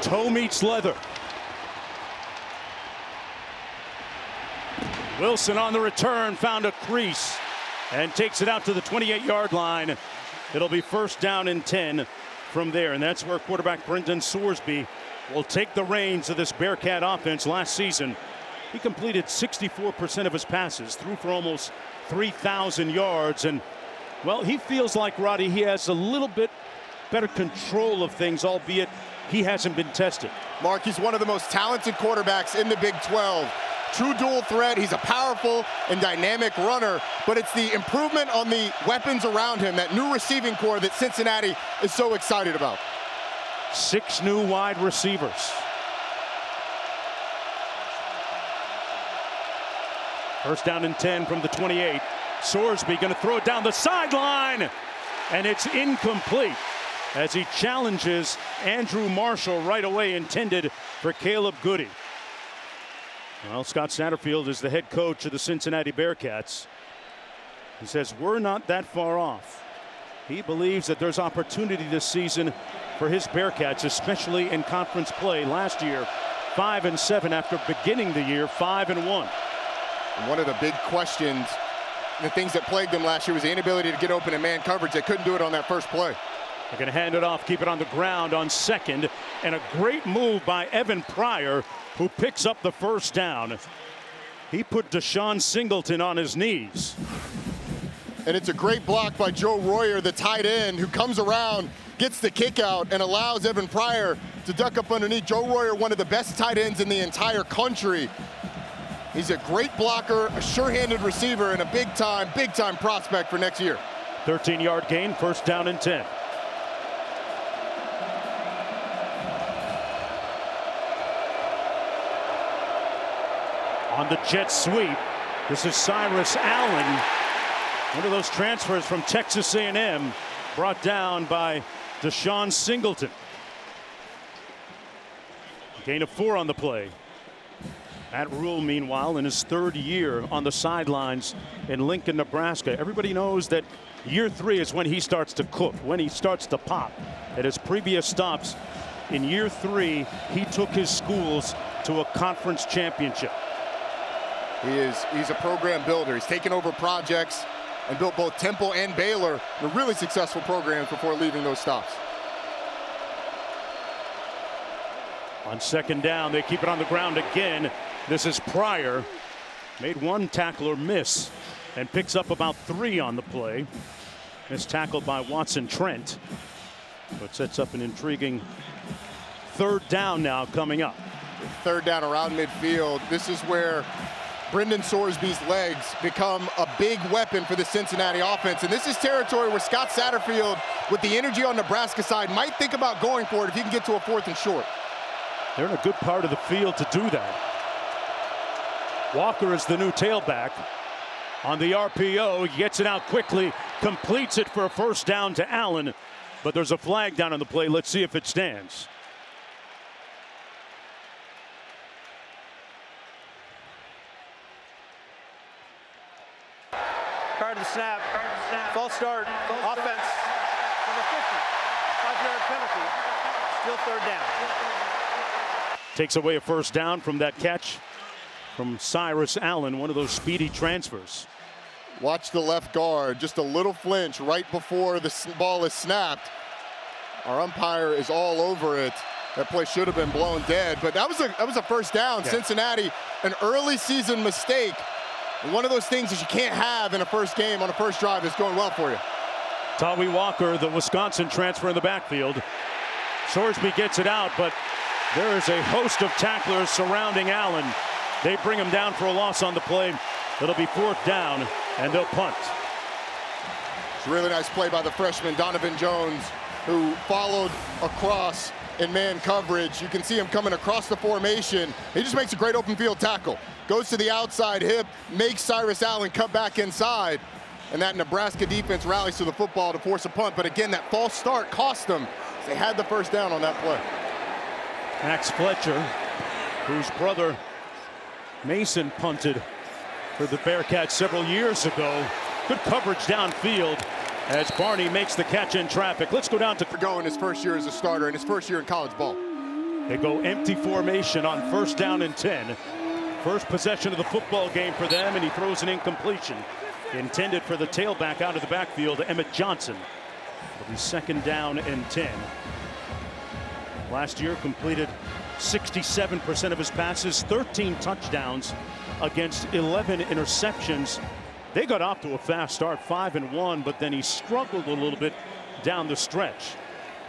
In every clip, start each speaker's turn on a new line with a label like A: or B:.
A: Toe meets leather. Wilson on the return, found a crease and takes it out to the 28-yard line. It'll be first down and 10 from there, and that's where quarterback Brendan Sorsby will take the reins of this Bearcat offense. Last season, he completed 64% of his passes, threw for almost 3,000 yards, and well, he feels like, Roddy, he has a little bit better control of things, albeit he hasn't been tested.
B: Mark, he's one of the most talented quarterbacks in the Big 12. True dual threat. He's a powerful and dynamic runner, but it's the improvement on the weapons around him, that new receiving core that Cincinnati is so excited about.
A: 6 new wide receivers. First down and 10 from the 28. Sorsby going to throw it down the sideline, and it's incomplete as he challenges Andrew Marshall right away, intended for Caleb Goody. Well, Scott Satterfield is the head coach of the Cincinnati Bearcats. He says we're not that far off. He believes that there's opportunity this season for his Bearcats, especially in conference play. Last year, 5-7 after beginning the year 5-1.
B: One of the big questions, the things that plagued them last year, was the inability to get open in man coverage. They couldn't do it on that first play.
A: They're going to hand it off, keep it on the ground on second, and a great move by Evan Pryor, who picks up the first down. He put Deshaun Singleton on his knees.
B: And it's a great block by Joe Royer, the tight end, who comes around, gets the kick out, and allows Evan Pryor to duck up underneath. Joe Royer, one of the best tight ends in the entire country. He's a great blocker, a sure-handed receiver, and a big-time prospect for next year.
A: 13-yard gain, first down and 10. On the jet sweep, this is Cyrus Allen, one of those transfers from Texas A&M, brought down by Deshaun Singleton. Gain of 4 on the play. Matt Rule, meanwhile, in his 3rd year on the sidelines in Lincoln, Nebraska. Everybody knows that year 3 is when he starts to cook, when he starts to pop. At his previous stops in year 3, he took his schools to a conference championship.
B: He's a program builder. He's taken over projects and built both Temple and Baylor, the really successful programs, before leaving those stops.
A: On second down, they keep it on the ground again. This is Pryor. Made one tackler miss and picks up about 3 on the play. It's tackled by Watson Trent. So it sets up an intriguing 3rd down now coming up.
B: 3rd down around midfield. This is where Brendan Sorsby's legs become a big weapon for the Cincinnati offense. And this is territory where Scott Satterfield, with the energy on Nebraska side, might think about going for it if he can get to a 4th and short.
A: They're in a good part of the field to do that. Walker is the new tailback. On the RPO, he gets it out quickly, completes it for a first down to Allen, but there's a flag down on the play. Let's see if it stands.
C: Prior to the snap, false start, offense, number 50, 5-yard penalty, still 3rd down.
A: Takes away a first down from that catch from Cyrus Allen, one of those speedy transfers.
B: Watch the left guard, just a little flinch right before the ball is snapped. Our umpire is all over it. That play should have been blown dead, but that was a first down. Yeah. Cincinnati, an early season mistake. One of those things that you can't have in a first game on a first drive is going well for you.
A: Tawi Walker, the Wisconsin transfer in the backfield. Sorsby gets it out, but there is a host of tacklers surrounding Allen. They bring him down for a loss on the play. It'll be 4th down, and they'll punt.
B: It's a really nice play by the freshman, Donovan Jones, who followed across in man coverage. You can see him coming across the formation. He just makes a great open field tackle. Goes to the outside hip, makes Cyrus Allen cut back inside. And that Nebraska defense rallies to the football to force a punt. But again, that false start cost them. They had the first down on that play.
A: Max Fletcher, whose brother Mason punted for the Bearcats several years ago. Good coverage downfield as Barney makes the catch in traffic. Let's go down to
B: going his first year as a starter and his first year in college ball.
A: They go empty formation on 1st down and 10. First possession of the football game for them, and he throws an incompletion intended for the tailback out of the backfield, Emmett Johnson. It'll be 2nd down and 10. Last year completed 67% of his passes, 13 touchdowns against 11 interceptions. They got off to a fast start, 5-1, but then he struggled a little bit down the stretch.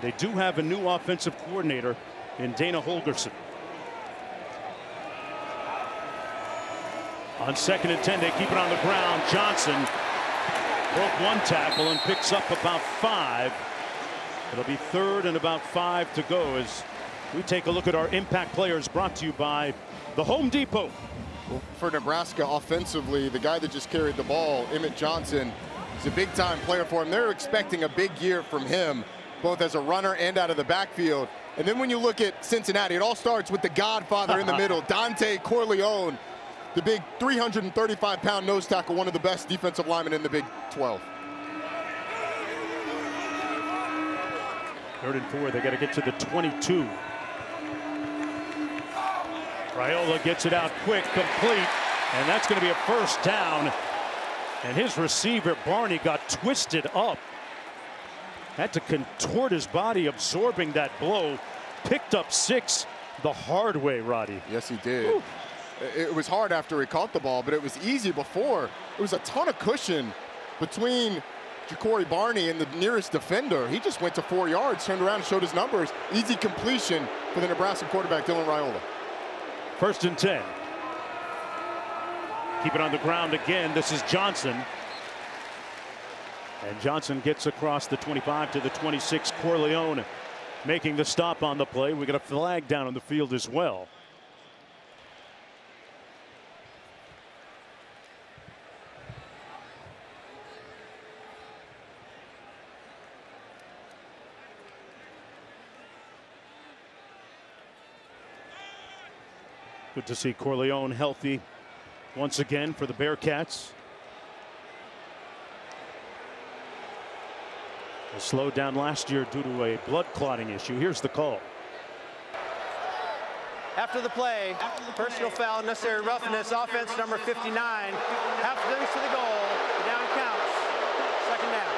A: They do have a new offensive coordinator in Dana Holgerson. On 2nd and 10, they keep it on the ground. Johnson broke 1 tackle and picks up about 5. It'll be 3rd and about 5 to go as we take a look at our impact players, brought to you by the Home Depot.
B: Well, for Nebraska offensively, the guy that just carried the ball, Emmett Johnson, is a big-time player for him. They're expecting a big year from him, both as a runner and out of the backfield. And then when you look at Cincinnati, it all starts with the godfather in the middle, Dante Corleone, the big 335-pound nose tackle, one of the best defensive linemen in the Big 12.
A: 3rd and 4, they got to get to the 22. Raiola gets it out quick, complete, and that's going to be a 1st down. And his receiver, Barney, got twisted up. Had to contort his body, absorbing that blow. Picked up 6 the hard way, Roddy.
B: Yes, he did.
A: Whew.
B: It was hard after he caught the ball, but it was easy before. It was a ton of cushion between Ja'Cory Barney and the nearest defender. He just went to 4 yards, turned around and showed his numbers. Easy completion for the Nebraska quarterback, Dylan Raiola.
A: 1st and 10. Keep it on the ground again. This is Johnson. And Johnson gets across the 25 to the 26. Corleone making the stop on the play. We got a flag down on the field as well. Good to see Corleone healthy once again for the Bearcats. Was slowed down last year due to a blood clotting issue. Here's the call.
C: After the play, personal foul, unnecessary roughness, offense number 59. Half distance to the goal. The down counts. 2nd down.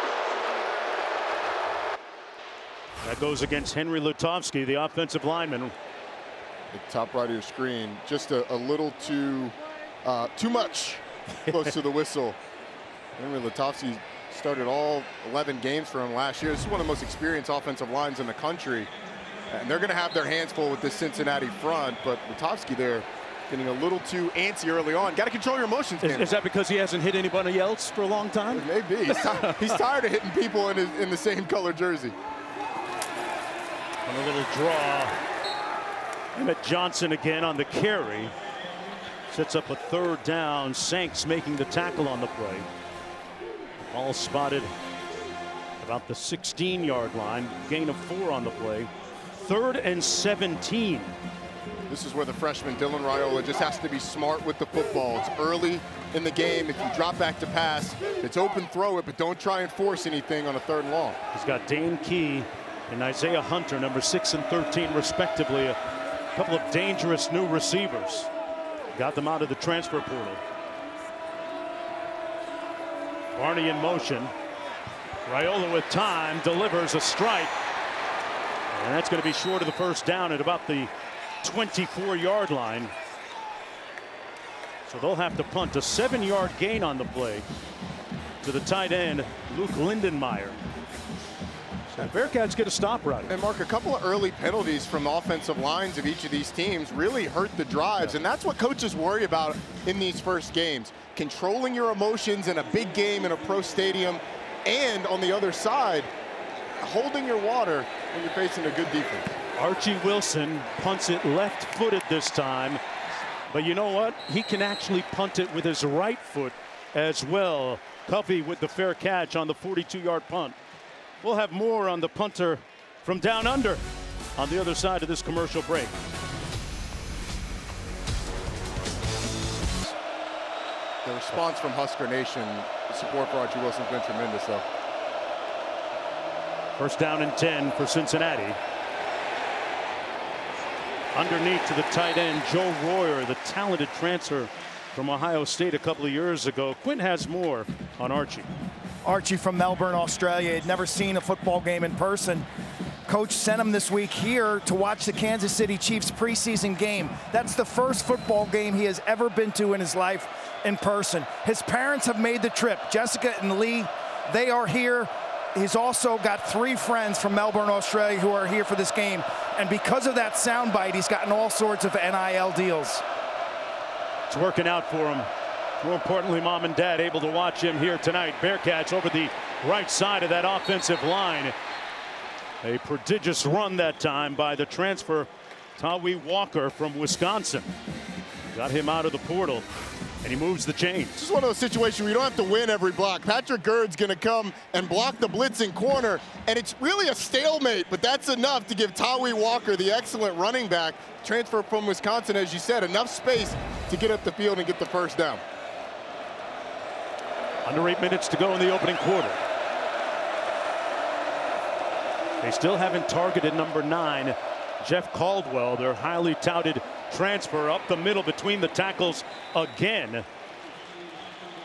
A: That goes against Henry Lutovsky, the offensive lineman.
B: The top right of your screen, just a little too much close to the whistle. Henry Lutovsky started all 11 games for him last year. This is one of the most experienced offensive lines in the country. And they're going to have their hands full with this Cincinnati front, but Lutovsky there getting a little too antsy early on. Got to control your emotions.
A: Is that because he hasn't hit anybody else for a long time?
B: Maybe. He's tired of hitting people in the same color jersey.
A: On a little draw. Emmett Johnson again on the carry. Sets up a 3rd down. Sanks making the tackle on the play. Ball spotted about the 16-yard line. Gain of 4 on the play. 3rd and 17.
B: This is where the freshman Dylan Raiola just has to be smart with the football. It's early in the game. If you drop back to pass, it's open, throw it, but don't try and force anything on a 3rd and long.
A: He's got Dane Key and Isaiah Hunter, number 6 and 13 respectively. A couple of dangerous new receivers. Got them out of the transfer portal. Barney in motion. Raiola with time delivers a strike. And that's going to be short of the 1st down at about the 24-yard line. So they'll have to punt. A 7-yard gain on the play to the tight end, Luke Lindenmeyer. So the Bearcats get a stop right.
B: And Mark, a couple of early penalties from the offensive lines of each of these teams really hurt the drives. And that's what coaches worry about in these first games. Controlling your emotions in a big game in a pro stadium, and on the other side, holding your water when you're facing a good defense.
A: Archie Wilson punts it left-footed this time. But you know what? He can actually punt it with his right foot as well. Covey with the fair catch on the 42-yard punt. We'll have more on the punter from down under on the other side of this commercial break.
B: The response from Husker Nation, the support for Archie Wilson has been tremendous, though.
A: 1st down and 10 for Cincinnati. Underneath to the tight end, Joe Royer, the talented transfer from Ohio State a couple of years ago. Quinn has more on Archie.
D: Archie from Melbourne, Australia, had never seen a football game in person. Coach sent him this week here to watch the Kansas City Chiefs preseason game. That's the first football game he has ever been to in his life in person. His parents have made the trip. Jessica and Lee, they are here. He's also got 3 friends from Melbourne, Australia who are here for this game. And because of that soundbite, he's gotten all sorts of NIL deals.
A: It's working out for him. More importantly, mom and dad able to watch him here tonight. Bearcats over the right side of that offensive line. A prodigious run that time by the transfer, Tawi Walker from Wisconsin. Got him out of the portal, and he moves the chains.
B: This is one of those situations where you don't have to win every block. Patrick Gird's going to come and block the blitzing corner, and it's really a stalemate, but that's enough to give Tawi Walker, the excellent running back, transfer from Wisconsin, as you said, enough space to get up the field and get the first down.
A: Under 8 minutes to go in the opening quarter. They still haven't targeted number 9, Jeff Caldwell, their highly touted transfer up the middle between the tackles again.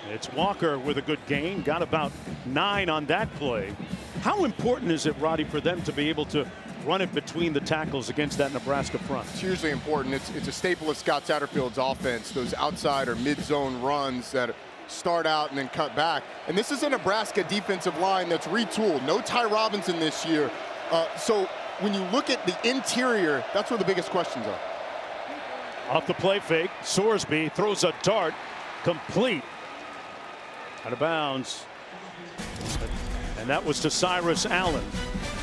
A: It's Walker with a good gain, got about 9 on that play. How important is it, Roddy, for them to be able to run it between the tackles against that Nebraska front?
B: It's hugely important. It's a staple of Scott Satterfield's offense, those outside or mid-zone runs that start out and then cut back. And this is a Nebraska defensive line that's retooled. No Ty Robinson this year. So when you look at the interior, that's where the biggest questions are.
A: Off the play fake, Sorsby throws a dart, complete, out of bounds. And that was to Cyrus Allen.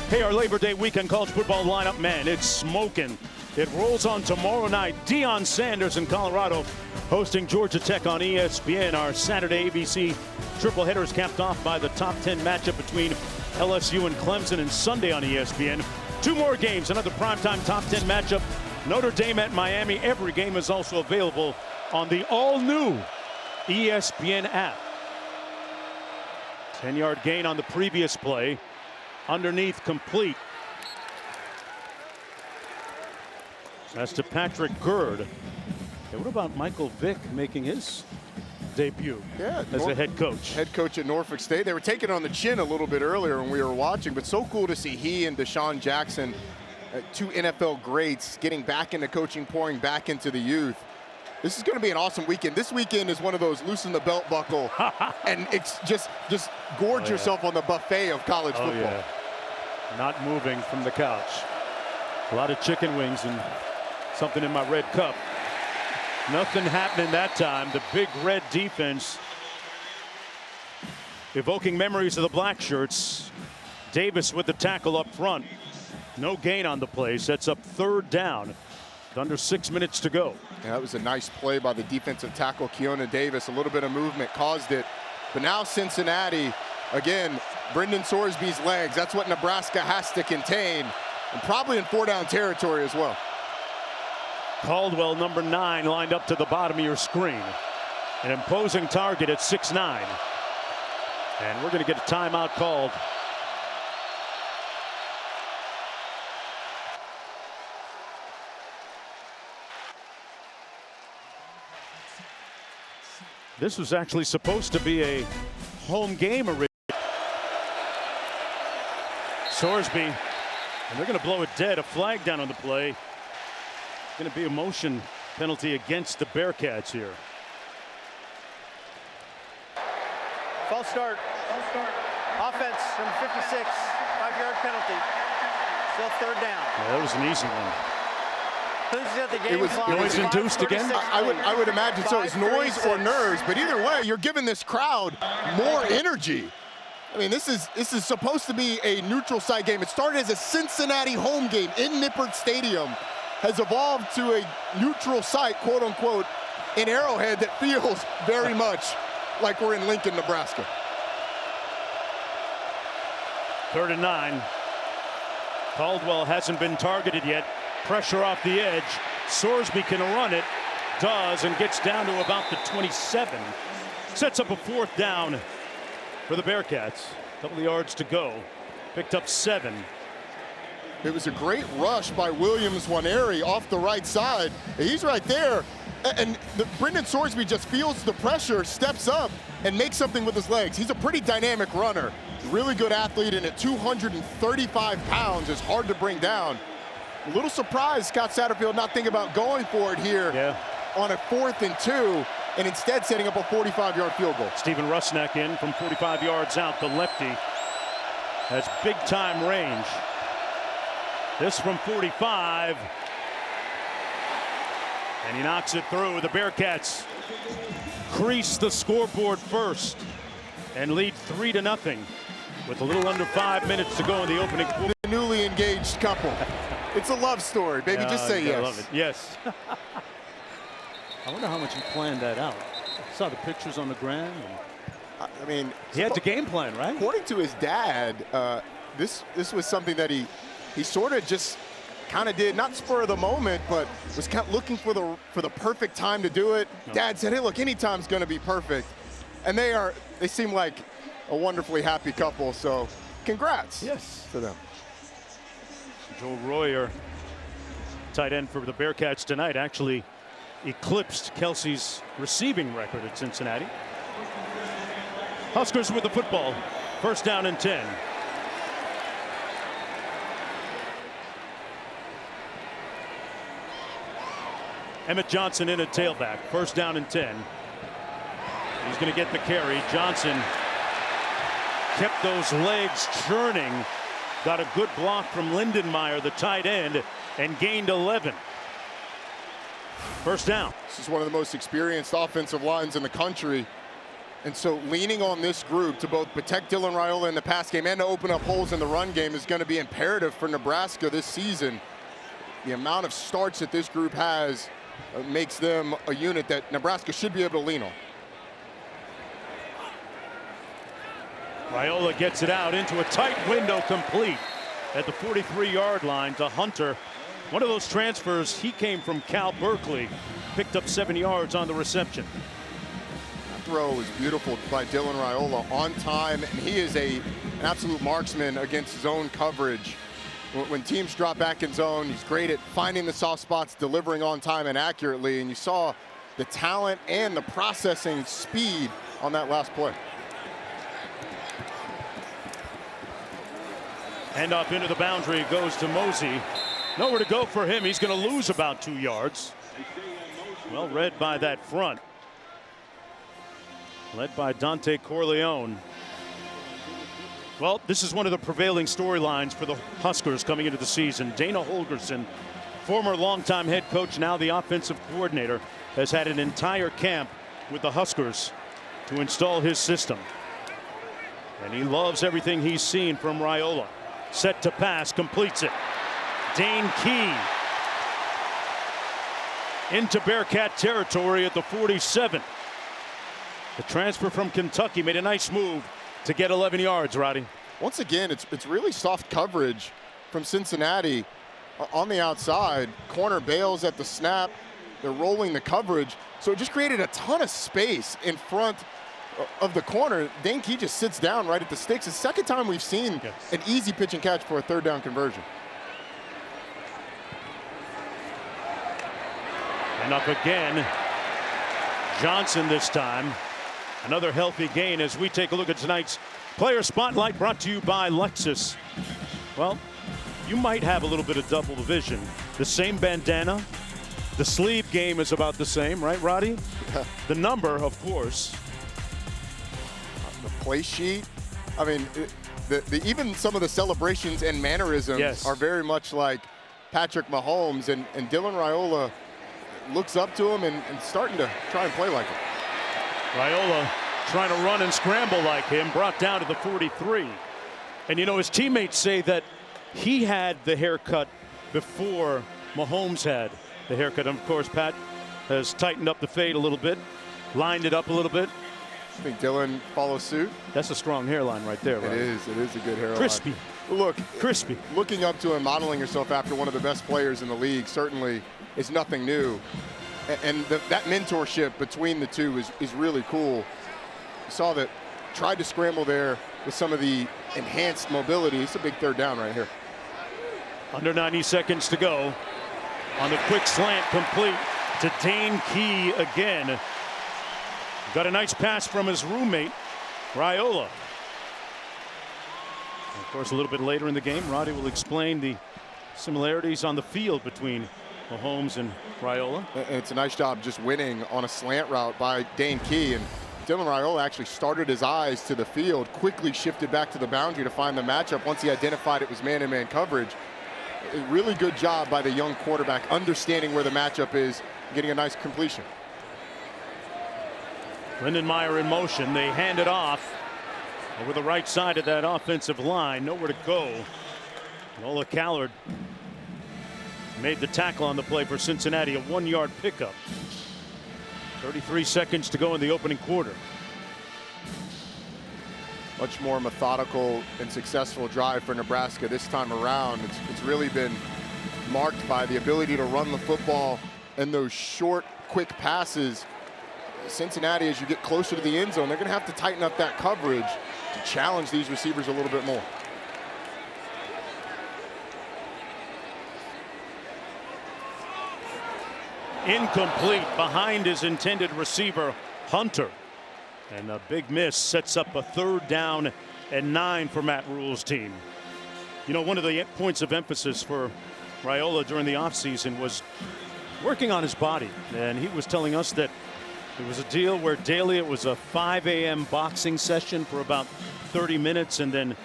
A: Hey, our Labor Day weekend college football lineup, man, it's smoking. It rolls on tomorrow night. Deion Sanders in Colorado hosting Georgia Tech on ESPN. Our Saturday ABC triple header is capped off by the top 10 matchup between LSU and Clemson, and Sunday on ESPN. 2 more games, another primetime top 10 matchup. Notre Dame at Miami. Every game is also available on the all-new ESPN app. 10-yard gain on the previous play. Underneath, complete. That's to Patrick Gird. Hey, what about Michael Vick making his debut as a head coach?
B: Head coach at Norfolk State. They were taking it on the chin a little bit earlier when we were watching, but so cool to see he and Deshaun Jackson, 2 NFL greats, getting back into coaching, pouring back into the youth. This is going to be an awesome weekend. This weekend is one of those loosen the belt buckle, and it's just gorge yourself on the buffet of college football.
A: Yeah. Not moving from the couch. A lot of chicken wings and something in my red cup. Nothing happening that time. The big red defense evoking memories of the black shirts. Davis with the tackle up front. No gain on the play. Sets up 3rd down. Under 6 minutes to go.
B: Yeah, that was a nice play by the defensive tackle, Keona Davis. A little bit of movement caused it. But now Cincinnati, again, Brendan Sorsby's legs. That's what Nebraska has to contain. And probably in 4-down territory as well.
A: Caldwell, number 9, lined up to the bottom of your screen. An imposing target at 6'9". And we're going to get a timeout called. This was actually supposed to be a home game originally. Sorsby, and they're going to blow it dead. A flag down on the play. Going to be a motion penalty against the Bearcats here.
C: False start. Offense, number 56, 5-yard penalty. Still 3rd down.
A: Yeah, that was an easy one.
B: It was
A: noise induced again.
B: I would imagine so. It's noise or nerves, but either way, you're giving this crowd more energy. I mean, this is supposed to be a neutral site game. It started as a Cincinnati home game in Nippert Stadium, has evolved to a neutral site, quote unquote, in Arrowhead that feels very much like we're in Lincoln, Nebraska.
A: 3rd and 9. Caldwell hasn't been targeted yet. Pressure off the edge. Sorsby can run it. Does, and gets down to about the 27. Sets up a 4th down for the Bearcats. A couple of yards to go. Picked up 7.
B: It was a great rush by Williams-Nwaneri off the right side. He's right there. And Brendan Sorsby just feels the pressure, steps up, and makes something with his legs. He's a pretty dynamic runner. Really good athlete, and at 235 pounds, is hard to bring down. A little surprised Scott Satterfield not thinking about going for it here on a 4th and 2, and instead setting up a 45-yard field goal.
A: Steven Rusnak in from 45 yards out. The lefty has big-time range. This from 45. And he knocks it through. The Bearcats crease the scoreboard first and lead 3-0 with a little under 5 minutes to go in the opening quarter.
B: The newly engaged couple. It's a love story, baby. Just say yes.
A: I love it. Yes. I wonder how much he planned that out. Saw the pictures on the ground.
B: I mean,
A: he had the game plan, right?
B: According to his dad, this was something that he sort of just kind of did, not spur of the moment, but was kind of looking for the perfect time to do it. No. Dad said, hey, look, any time's going to be perfect. And they seem like a wonderfully happy couple, so congrats to them.
A: Joel Royer, tight end for the Bearcats tonight, actually eclipsed Kelsey's receiving record at Cincinnati. Huskers with the football, 1st down and 10. Emmett Johnson in at tailback, 1st down and 10. He's going to get the carry. Johnson kept those legs churning, got a good block from Lindenmeyer, the tight end, and gained 11. 1st down.
B: This is one of the most experienced offensive lines in the country. And so leaning on this group to both protect Dylan Raiola in the pass game and to open up holes in the run game is going to be imperative for Nebraska this season. The amount of starts that this group has makes them a unit that Nebraska should be able to lean on.
A: Raiola gets it out into a tight window, complete at the 43-yard line to Hunter. One of those transfers, he came from Cal Berkeley, picked up 7 yards on the reception.
B: That throw was beautiful by Dylan Raiola, on time, and he is an absolute marksman against zone coverage. When teams drop back in zone, he's great at finding the soft spots, delivering on time and accurately, and you saw the talent and the processing speed on that last play.
A: Hand off into the boundary, goes to Mosey. Nowhere to go for him. He's going to lose about 2 yards. Well read by that front. Led by Dante Corleone. Well, this is one of the prevailing storylines for the Huskers coming into the season. Dana Holgorsen, former longtime head coach, now the offensive coordinator, has had an entire camp with the Huskers to install his system. And he loves everything he's seen from Raiola. Set to pass, completes it. Dane Key into Bearcat territory at the 47. The transfer from Kentucky made a nice move to get 11 yards, Roddy.
B: Once again, it's really soft coverage from Cincinnati on the outside. Corner bails at the snap. They're rolling the coverage. So it just created a ton of space in front of the corner. Dane Key just sits down right at the sticks. It's the second time we've seen an easy pitch and catch for a 3rd down conversion.
A: And up again. Johnson this time. Another healthy gain as we take a look at tonight's Player Spotlight, brought to you by Lexus. Well, you might have a little bit of double vision. The same bandana. The sleeve game is about the same, right, Roddy? The number, of course.
B: The play sheet. I mean, even some of the celebrations and mannerisms are very much like Patrick Mahomes, and Dylan Raiola looks up to him and starting to try and play like him.
A: Raiola trying to run and scramble like him, brought down to the 43. And you know, his teammates say that he had the haircut before Mahomes had the haircut. And of course, Pat has tightened up the fade a little bit, lined it up a little bit.
B: I think Dylan follows suit.
A: That's a strong hairline right there, right?
B: It is a good hairline.
A: Crispy.
B: Look,
A: crispy.
B: Looking up to him, modeling yourself after one of the best players in the league certainly is nothing new. And that mentorship between the two is really cool. You saw that, tried to scramble there with some of the enhanced mobility. It's a big 3rd down right here.
A: Under 90 seconds to go. On the quick slant, complete to Dane Key again. Got a nice pass from his roommate, Raiola. Of course, a little bit later in the game, Roddy will explain the similarities on the field between Mahomes and Raiola.
B: And it's a nice job just winning on a slant route by Dane Key. And Dylan Raiola actually started his eyes to the field, quickly shifted back to the boundary to find the matchup once he identified it was man-to-man coverage. A really good job by the young quarterback, understanding where the matchup is, getting a nice completion.
A: Lindenmeyer in motion. They hand it off over the right side of that offensive line. Nowhere to go. Nola Callard made the tackle on the play for Cincinnati. A 1-yard pickup. 33 seconds to go in the opening quarter.
B: Much more methodical and successful drive for Nebraska this time around. It's really been marked by the ability to run the football and those short, quick passes. Cincinnati, as you get closer to the end zone, they're going to have to tighten up that coverage to challenge these receivers a little bit more.
A: Incomplete behind his intended receiver, Hunter. And a big miss sets up a 3rd down and 9 for Matt Rule's team. You know, one of the points of emphasis for Raiola during the offseason was working on his body. And he was telling us that it was a deal where daily it was a 5 a.m. boxing session for about 30 minutes and then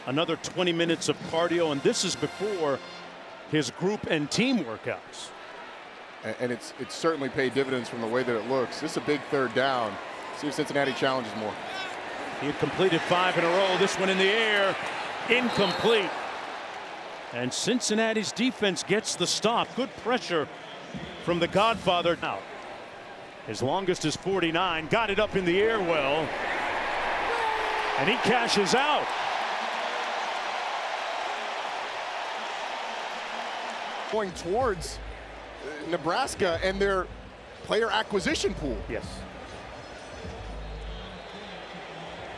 A: another 20 minutes of cardio. And this is before his group and team workouts.
B: And it's certainly paid dividends from the way that it looks. This is a big 3rd down. See if Cincinnati challenges more.
A: He had completed 5 in a row. This one in the air, incomplete. And Cincinnati's defense gets the stop. Good pressure from the Godfather. Now, his longest is 49. Got it up in the air well. And he cashes out.
B: Going towards Nebraska and their player acquisition pool.
A: Yes.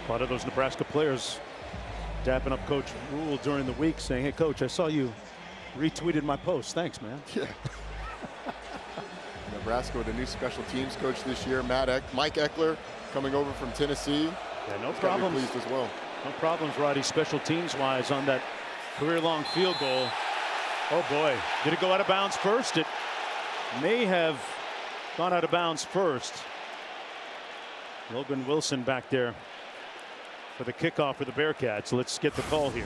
A: A lot of those Nebraska players dapping up Coach Rule during the week saying, hey, Coach, I saw you retweeted my post. Thanks, man.
B: Yeah. Nebraska with a new special teams coach this year, Mike Eckler, coming over from Tennessee.
A: Yeah, no
B: He's
A: problems.
B: pleased as well.
A: No problems, Roddy, special teams-wise on that career-long field goal. Oh, boy. Did it go out of bounds first? It may have gone out of bounds first. Logan Wilson back there for the kickoff for the Bearcats. Let's get the call here.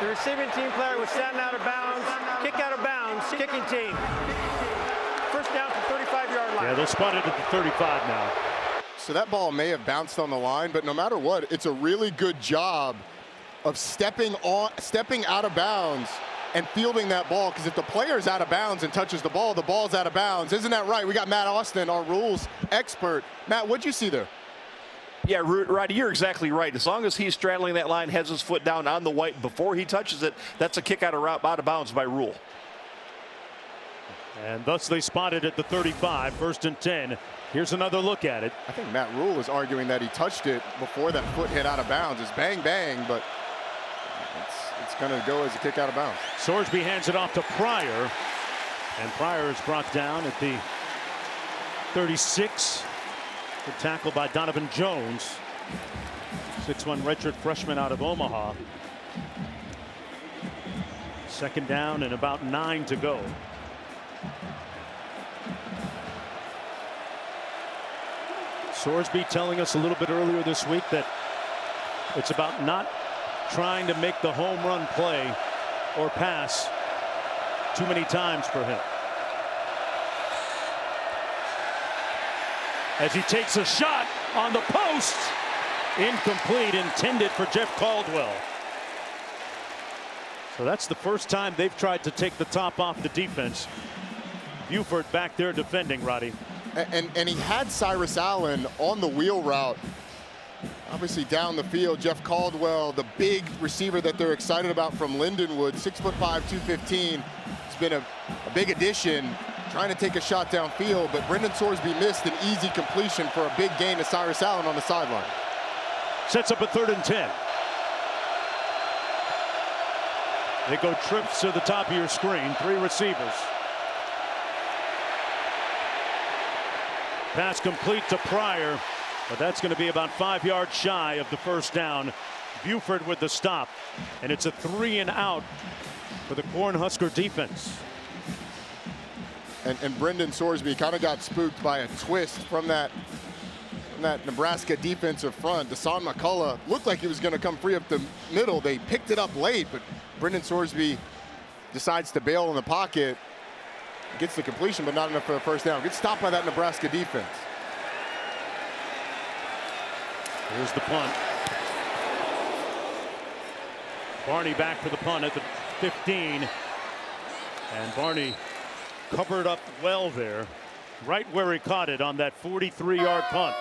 C: The receiving team player was standing out of bounds. Kick out of bounds. Kicking team. First down from 35-yard line.
A: Yeah, they'll spot it at the 35 now.
B: So that ball may have bounced on the line, but no matter what, it's a really good job of stepping out of bounds and fielding that ball, because if the player's out of bounds and touches the ball's out of bounds. Isn't that right? We got Matt Austin, our rules expert. Matt, what'd you see there?
E: Yeah, Roddy, you're exactly right. As long as he's straddling that line, has his foot down on the white before he touches it, that's a kick out of bounds by Rule.
A: And thus they spotted at the 35, 1st and 10. Here's another look at it.
B: I think Matt Rule is arguing that he touched it before that foot hit out of bounds. It's bang, bang, but it's going to go as a kick out of bounds.
A: Sorsby hands it off to Pryor. And Pryor is brought down at the 36. Good tackle by Donovan Jones. 6'1" redshirt freshman out of Omaha. 2nd down and about 9 to go. Sorsby telling us a little bit earlier this week that it's about not trying to make the home run play or pass too many times for him. As he takes a shot on the post. Incomplete, intended for Jeff Caldwell. So that's the first time they've tried to take the top off the defense. Buford back there defending, Roddy.
B: And he had Cyrus Allen on the wheel route. Obviously down the field, Jeff Caldwell, the big receiver that they're excited about from Lindenwood, 6'5", 215. It's been a big addition, trying to take a shot downfield, but Brendan Sorsby missed an easy completion for a big gain to Cyrus Allen on the sideline.
A: Sets up a 3rd and 10. They go trips to the top of your screen. 3 receivers. Pass complete to Pryor, but that's going to be about 5 yards shy of the first down. Buford with the stop, and it's a 3 and out for the Cornhusker defense.
B: And Brendan Sorsby kind of got spooked by a twist from that Nebraska defensive front. Deshaun McCullough looked like he was going to come free up the middle. They picked it up late, but Brendan Sorsby decides to bail in the pocket. Gets the completion, but not enough for a first down. Gets stopped by that Nebraska defense.
A: Here's the punt. Barney back for the punt at the 15. And Barney covered up well there, right where he caught it on that 43-yard punt.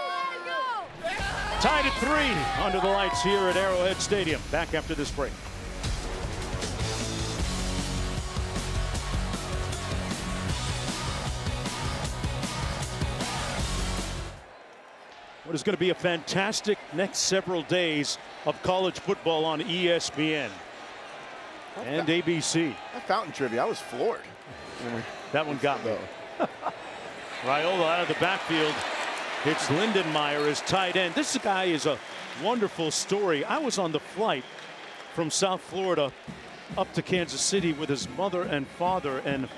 A: Tied at 3 under the lights here at Arrowhead Stadium. Back after this break. What is going to be a fantastic next several days of college football on ESPN and ABC.
B: That fountain trivia, I was floored.
A: That one got me. Raiola out of the backfield. It's Lindenmeyer as tight end. This guy is a wonderful story. I was on the flight from South Florida up to Kansas City with his mother and father, and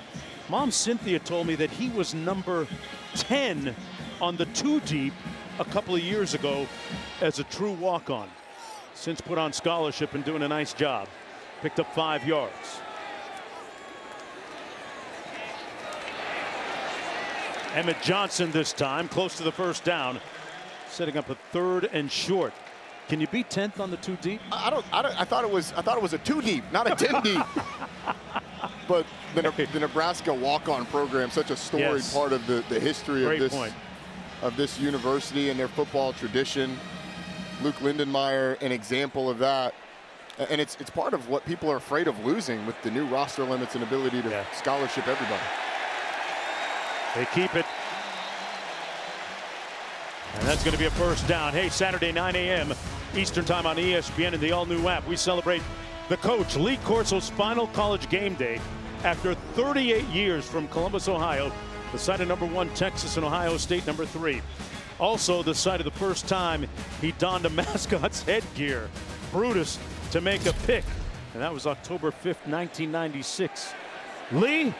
A: Mom Cynthia told me that he was number 10 on the 2 deep a couple of years ago as a true walk-on. Since put on scholarship and doing a nice job. Picked up 5 yards. Emmett Johnson this time, close to the first down, setting up a 3rd and short. Can you beat 10th on the 2 deep?
B: I thought it was a 2 deep, not a 10 deep. But the Nebraska walk-on program, such a storied part of the history of this university and their football tradition. Luke Lindenmeyer, an example of that. And it's part of what people are afraid of losing with the new roster limits and ability to scholarship everybody.
A: They keep it. And that's going to be a first down. Hey, Saturday 9 a.m. Eastern time on ESPN and the all-new app. We celebrate the coach, Lee Corso's final college game day after 38 years from Columbus, Ohio, the site of number 1 Texas and Ohio State number 3. Also the site of the first time he donned a mascot's headgear, Brutus, to make a pick. And that was October 5th, 1996. Lee,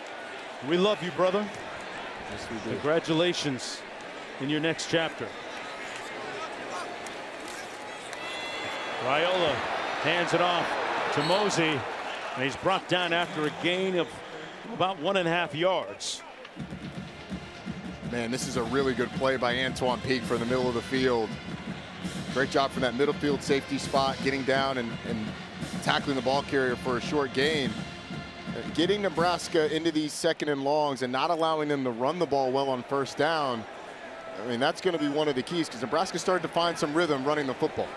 A: we love you, brother.
B: Yes, we do.
A: Congratulations in your next chapter. Raiola hands it off to Mosey, and he's brought down after a gain of about 1.5 yards.
B: Man, this is a really good play by Antoine Peak from the middle of the field. Great job from that middle field safety spot, getting down and tackling the ball carrier for a short gain. Getting Nebraska into these 2nd and longs and not allowing them to run the ball well on first down. I mean, that's going to be one of the keys because Nebraska started to find some rhythm running the football.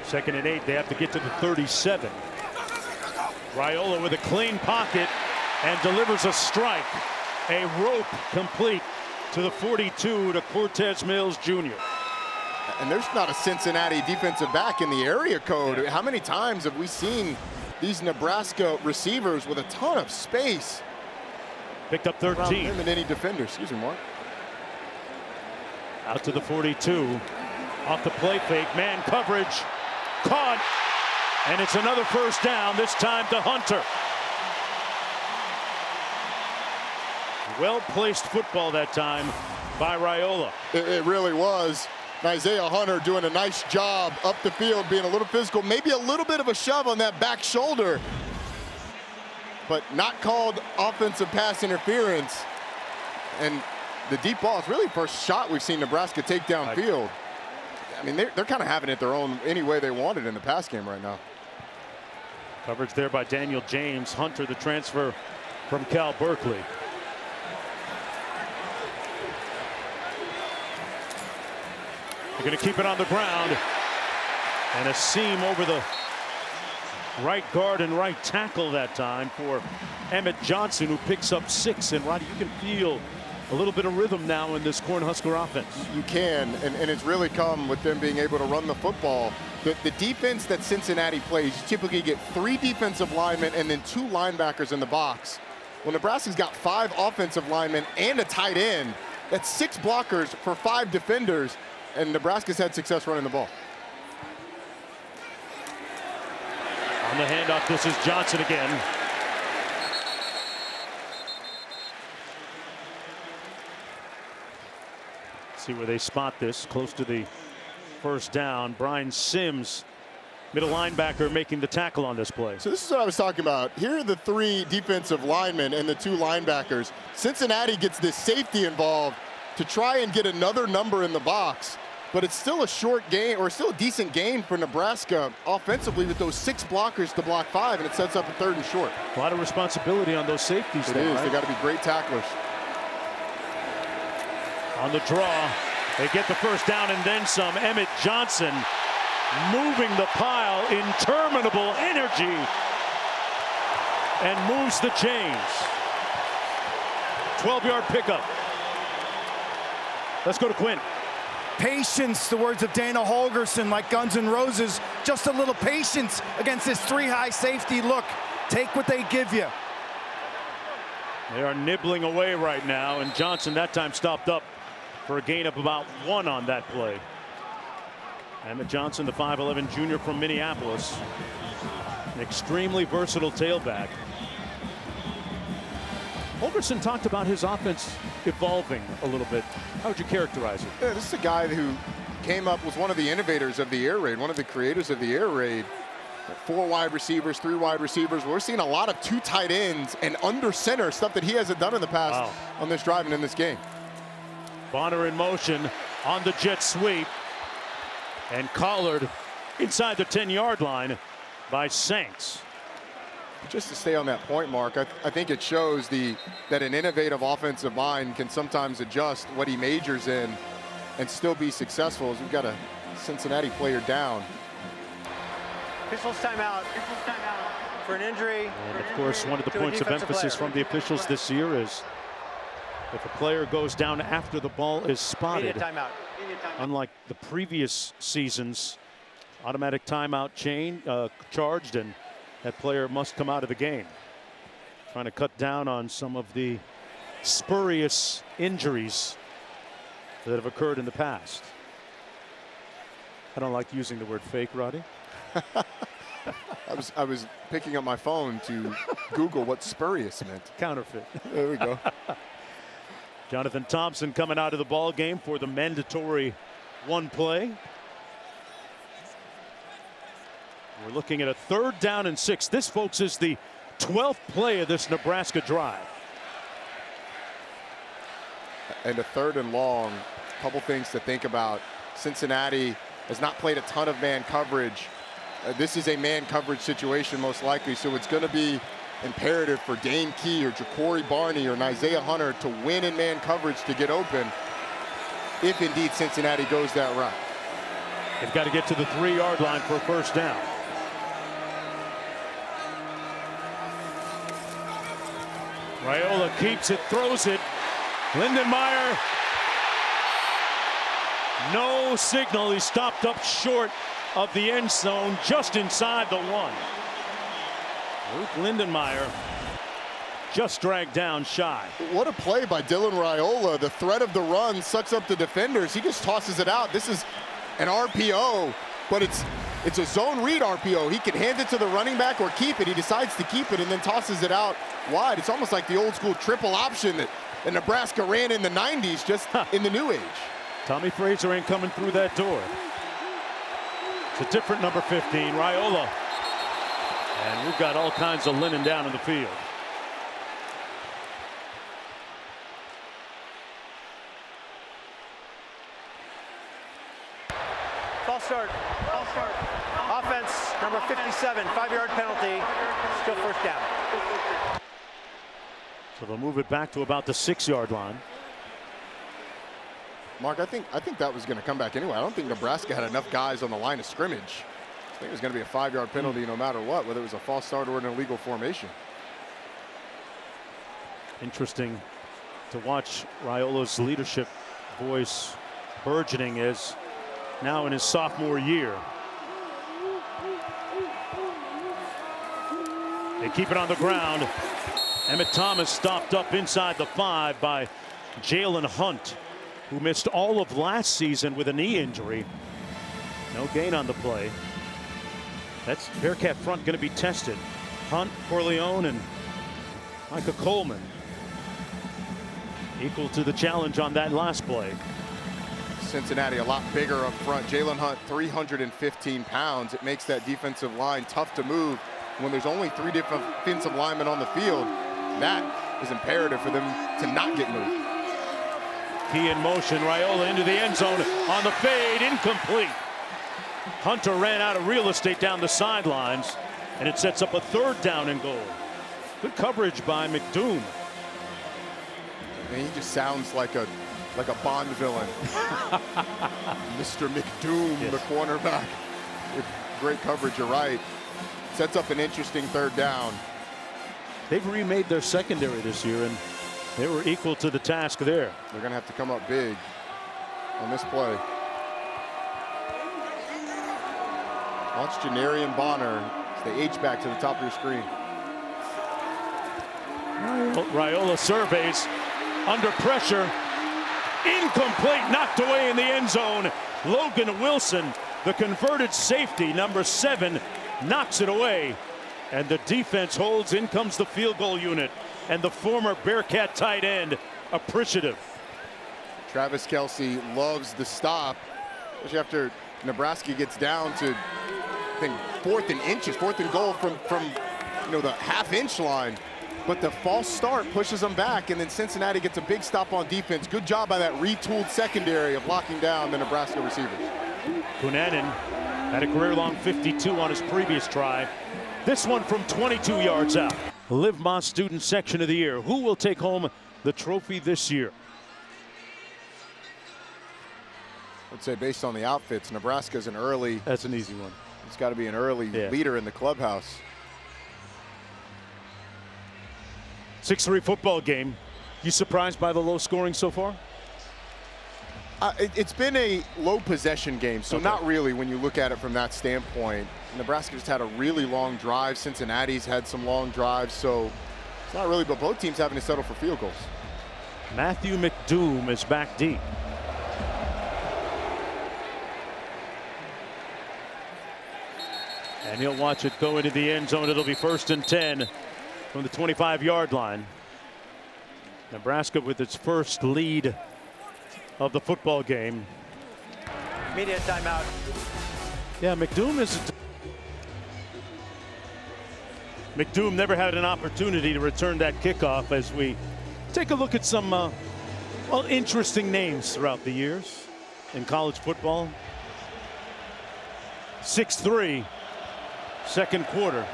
A: Second and 8, they have to get to the 37. Raiola with a clean pocket and delivers a strike. A rope complete to the 42 to Cortez Mills Jr.
B: And there's not a Cincinnati defensive back in the area code.
A: Yeah.
B: How many times have we seen these Nebraska receivers with a ton of space?
A: Picked up 13.
B: Around him and any defender. Excuse me, Mark.
A: Out to the 42. Off the play fake. Man coverage. Caught. And it's another first down, this time to Hunter. Well-placed football that time by Raiola.
B: It really was. Isaiah Hunter doing a nice job up the field, being a little physical, maybe a little bit of a shove on that back shoulder, but not called offensive pass interference. And the deep ball is really the first shot we've seen Nebraska take downfield. I mean, they're kind of having it their own any way they want it in the pass game right now.
A: Coverage there by Daniel James. Hunter, the transfer from Cal Berkeley. They're going to keep it on the ground. And a seam over the right guard and right tackle that time for Emmett Johnson, who picks up 6. And Roddy, you can feel a little bit of rhythm now in this Cornhusker offense.
B: You can, and it's really come with them being able to run the football. The defense that Cincinnati plays, you typically get 3 defensive linemen and then 2 linebackers in the box. Well, Nebraska's got 5 offensive linemen and a tight end. That's 6 blockers for 5 defenders, and Nebraska's had success running the ball.
A: On the handoff, this is Johnson again. See where they spot this, close to the first down. Brian Sims, middle linebacker, making the tackle on this play.
B: So this is what I was talking about. Here are the 3 defensive linemen and the 2 linebackers. Cincinnati gets this safety involved to try and get another number in the box, but it's still a short gain, or still a decent gain for Nebraska offensively with those 6 blockers to block 5, and it sets up a 3rd and short.
A: A lot of responsibility on those safeties.
B: It is. Right? They got to be great tacklers.
A: On the draw, they get the first down and then some. Emmett Johnson moving the pile, interminable energy, and moves the chains. 12-yard pickup. Let's go to Quinn.
D: Patience, the words of Dana Holgerson, like Guns N' Roses. Just a little patience against this 3-high safety look. Take what they give you.
A: They are nibbling away right now, and Johnson that time stopped up for a gain of about 1 on that play. Emmett Johnson, the 5'11" junior from Minneapolis. An extremely versatile tailback. Holgerson talked about his offense evolving a little bit. How would you characterize it?
B: Yeah, this is a guy who came up, was one of the innovators of the air raid, one of the creators of the air raid. 4 wide receivers, 3 wide receivers. We're seeing a lot of 2 tight ends and under center, stuff that he hasn't done in the past on this drive and in this game.
A: Bonner in motion on the jet sweep, and collared inside the 10-yard line by Saints.
B: Just to stay on that point, Mark, I think it shows that an innovative offensive mind can sometimes adjust what he majors in and still be successful, as we've got a Cincinnati player down.
C: Officials timeout for an injury.
A: And of course, one of the points of emphasis from the officials this year is if a player goes down after the ball is spotted, unlike the previous seasons, automatic timeout charged, and that player must come out of the game. Trying to cut down on some of the spurious injuries that have occurred in the past. I don't like using the word fake, Roddy.
B: I was picking up my phone to Google what spurious meant.
A: Counterfeit.
B: There we go.
A: Jonathan Thompson coming out of the ball game for the mandatory 1 play. We're looking at a 3rd down and 6. This, folks, is the 12th play of this Nebraska drive.
B: And a 3rd and long. A couple things to think about. Cincinnati has not played a ton of man coverage. This is a man coverage situation most likely, so it's going to be imperative for Dane Key or Ja'Cory Barney or Isaiah Hunter to win in man coverage to get open, if indeed Cincinnati goes that route.
A: They've got to get to the 3-yard line for a first down. Raiola keeps it, throws it. Lindenmeyer, no signal. He stopped up short of the end zone, just inside the 1. Luke Lindenmeyer just dragged down shy.
B: What a play by Dylan Raiola. The threat of the run sucks up the defenders. He just tosses it out. This is an RPO, but it's a zone read RPO. He can hand it to the running back or keep it. He decides to keep it and then tosses it out wide. It's almost like the old school triple option that Nebraska ran in the 90s, just in the new age.
A: Tommy Fraser ain't coming through that door. It's a different number 15, Raiola. And we've got all kinds of linen down in the field.
C: False start. Offense, number 57, 5-yard penalty. Still first down.
A: So they'll move it back to about the 6-yard line.
B: Mark, I think that was going to come back anyway. I don't think Nebraska had enough guys on the line of scrimmage. I think it was going to be a 5-yard penalty no matter what, whether it was a false start or an illegal formation.
A: Interesting to watch Raiola's leadership voice burgeoning as now in his sophomore year. They keep it on the ground. Emmett Thomas stopped up inside the 5 by Jalen Hunt, who missed all of last season with a knee injury. No gain on the play. That's Bearcat front going to be tested. Hunt, Corleone, and Micah Coleman equal to the challenge on that last play.
B: Cincinnati a lot bigger up front. Jalen Hunt 315 pounds. It makes that defensive line tough to move when there's only 3 different defensive linemen on the field. That is imperative for them to not get moved.
A: Key in motion. Raiola into the end zone on the fade. Incomplete. Hunter ran out of real estate down the sidelines, and it sets up a 3rd down and goal. Good coverage by McDoom.
B: And he just sounds like a Bond villain. Mr. McDoom, yes. The cornerback. With great coverage, you're right. Sets up an interesting 3rd down.
A: They've remade their secondary this year, and they were equal to the task there.
B: They're going to have to come up big on this play. Watch Janarian Bonner as they H-back to the top of your screen.
A: Raiola surveys, under pressure. Incomplete, knocked away in the end zone. Logan Wilson, the converted safety, number 7, knocks it away. And the defense holds. In comes the field goal unit. And the former Bearcat tight end appreciative.
B: Travis Kelce loves the stop, especially after Nebraska gets down to, I think, 4th and inches, 4th and goal from the half-inch line. But the false start pushes them back, and then Cincinnati gets a big stop on defense. Good job by that retooled secondary of locking down the Nebraska receivers.
A: Kunanen had a career-long 52 on his previous try. This one from 22 yards out. Liv Moss Student Section of the Year. Who will take home the trophy this year?
B: I'd say based on the outfits, Nebraska's an early.
A: That's an easy one.
B: It's got to be an early leader in the clubhouse.
A: 6-3 football game. You surprised by the low scoring so far?
B: It's been a low possession game, so not really when you look at it from that standpoint. Nebraska just had a really long drive. Cincinnati's had some long drives, so it's not really, but both teams having to settle for field goals.
A: Matthew McDoom is back deep. And he'll watch it go into the end zone. It'll be 1st and 10 from the 25-yard line. Nebraska with its first lead of the football game.
C: Media timeout.
A: Yeah, McDoom never had an opportunity to return that kickoff, as we take a look at some well, interesting names throughout the years in college football. 6-3, 2nd quarter.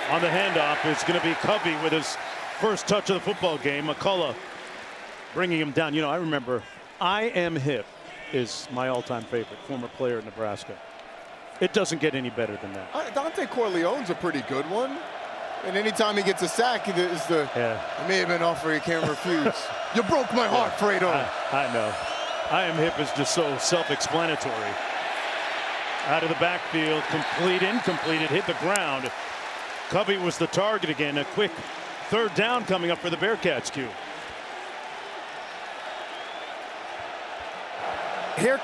A: On the handoff is going to be Covey with his first touch of the football game. McCullough bringing him down. You know, I remember I Am Hip is my all-time favorite, former player in Nebraska. It doesn't get any better than that.
B: Dante Corleone's a pretty good one. And anytime he gets a sack, it may have been offer you can't refuse. You broke my heart, Fredo.
A: I know. I Am Hip is just so self-explanatory. Out of the backfield, complete, incomplete. It hit the ground. Covey was the target again. A quick 3rd down coming up for the Bearcats, Q.
D: Here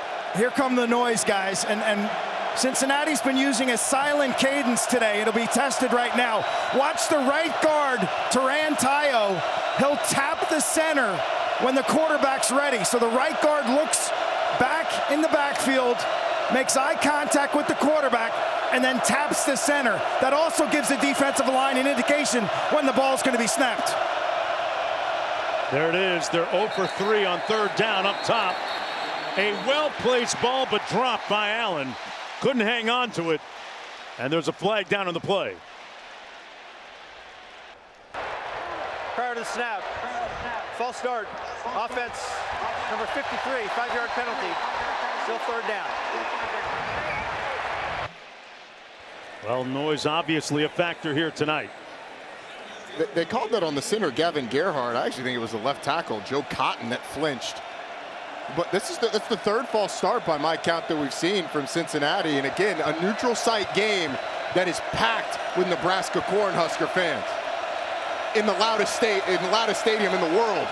D: come the noise, guys. And Cincinnati's been using a silent cadence today. It'll be tested right now. Watch the right guard, Teran Tayo. He'll tap the center when the quarterback's ready. So the right guard looks back in the backfield, makes eye contact with the quarterback, and then taps the center. That also gives the defensive line an indication when the ball's going to be snapped.
A: There it is. They're 0 for 3 on 3rd down up top. A well-placed ball, but dropped by Allen. Couldn't hang on to it. And there's a flag down on the play.
C: Prior to the snap, false start, offense, number 53, 5-yard penalty, still 3rd down.
A: Well, noise obviously a factor here tonight.
B: They called that on the center, Gavin Gerhardt. I actually think it was the left tackle, Joe Cotton, that flinched. But that's the third false start by my count that we've seen from Cincinnati. And again, a neutral site game that is packed with Nebraska Cornhusker fans in the loudest stadium in the world.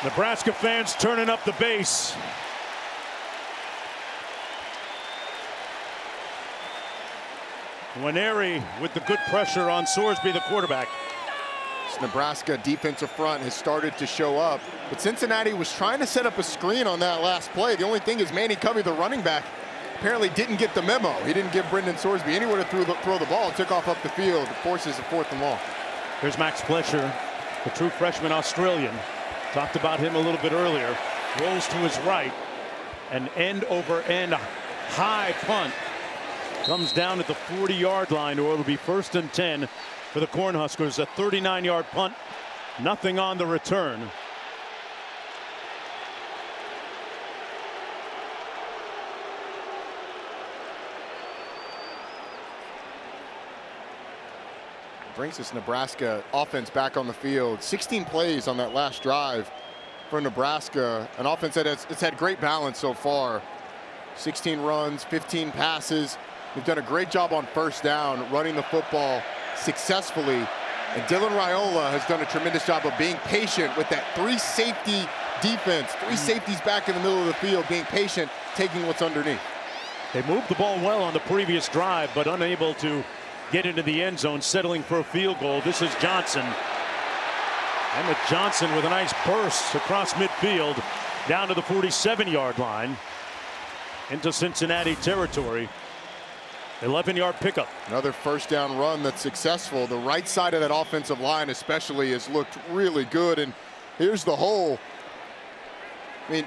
A: Nebraska fans turning up the bass. Nwaneri with the good pressure on Sorsby, the quarterback.
B: This Nebraska defensive front has started to show up, but Cincinnati was trying to set up a screen on that last play. The only thing is Manny Covey, the running back, apparently didn't get the memo. He didn't give Brendan Sorsby anywhere to throw the ball. Took off up the field, forces a 4th and long.
A: Here's Max Fletcher, the true freshman Australian. Talked about him a little bit earlier. Rolls to his right. An end-over-end high punt. Comes down at the 40-yard line, or it'll be 1st and 10 for the Cornhuskers. A 39-yard punt. Nothing on the return.
B: Brings this Nebraska offense back on the field. 16 plays on that last drive for Nebraska. An offense that it's had great balance so far. 16 runs, 15 passes. They've done a great job on 1st down, running the football successfully. And Dylan Raiola has done a tremendous job of being patient with that 3-safety defense. 3 safeties back in the middle of the field, being patient, taking what's underneath.
A: They moved the ball well on the previous drive, but unable to get into the end zone, settling for a field goal. This is Johnson. Emmett Johnson with a nice burst across midfield down to the 47-yard line into Cincinnati territory. 11-yard pickup.
B: Another 1st down run that's successful. The right side of that offensive line especially has looked really good. And here's the hole. I mean,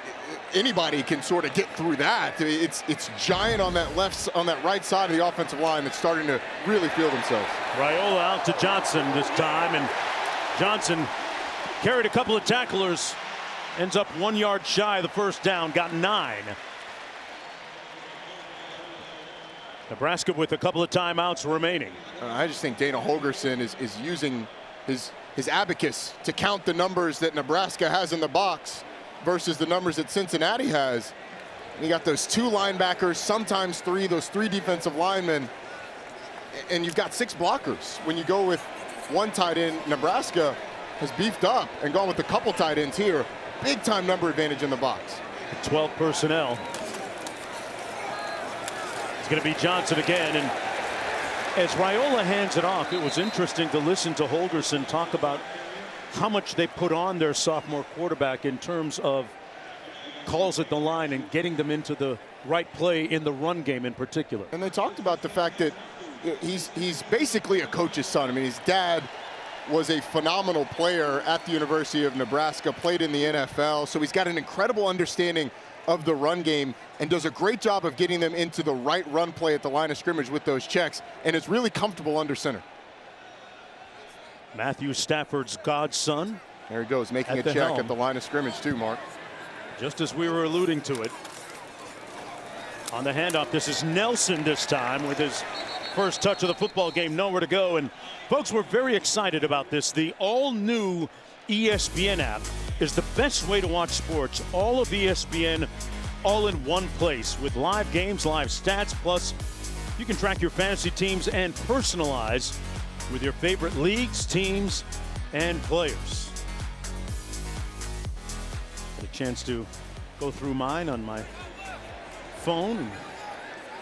B: anybody can sort of get through that. I mean, it's giant on that right side of the offensive line that's starting to really feel themselves.
A: Raiola out to Johnson this time, and Johnson carried a couple of tacklers, ends up 1 yard shy of the 1st down, got 9. Nebraska with a couple of timeouts remaining.
B: I just think Dana Holgorsen is using his abacus to count the numbers that Nebraska has in the box versus the numbers that Cincinnati has. You got those 2 linebackers, sometimes 3, those 3 defensive linemen, and you've got 6 blockers. When you go with 1 tight end, Nebraska has beefed up and gone with a couple tight ends here. Big time number advantage in the box.
A: 12 personnel. It's going to be Johnson again, and as Raiola hands it off, it was interesting to listen to Holgorsen talk about how much they put on their sophomore quarterback in terms of calls at the line and getting them into the right play in the run game in particular.
B: And they talked about the fact that he's basically a coach's son. I mean, his dad was a phenomenal player at the University of Nebraska, played in the NFL, so he's got an incredible understanding of the run game and does a great job of getting them into the right run play at the line of scrimmage with those checks, and is really comfortable under center.
A: Matthew Stafford's godson.
B: There he goes, making a check at the line of scrimmage too, Mark.
A: Just as we were alluding to it. On the handoff, this is Nelson this time with his first touch of the football game, nowhere to go. And folks, we're very excited about this. The all-new ESPN app is the best way to watch sports. All of ESPN, all in one place with live games, live stats, plus you can track your fantasy teams and personalize with your favorite leagues, teams, and players. Had a chance to go through mine on my phone and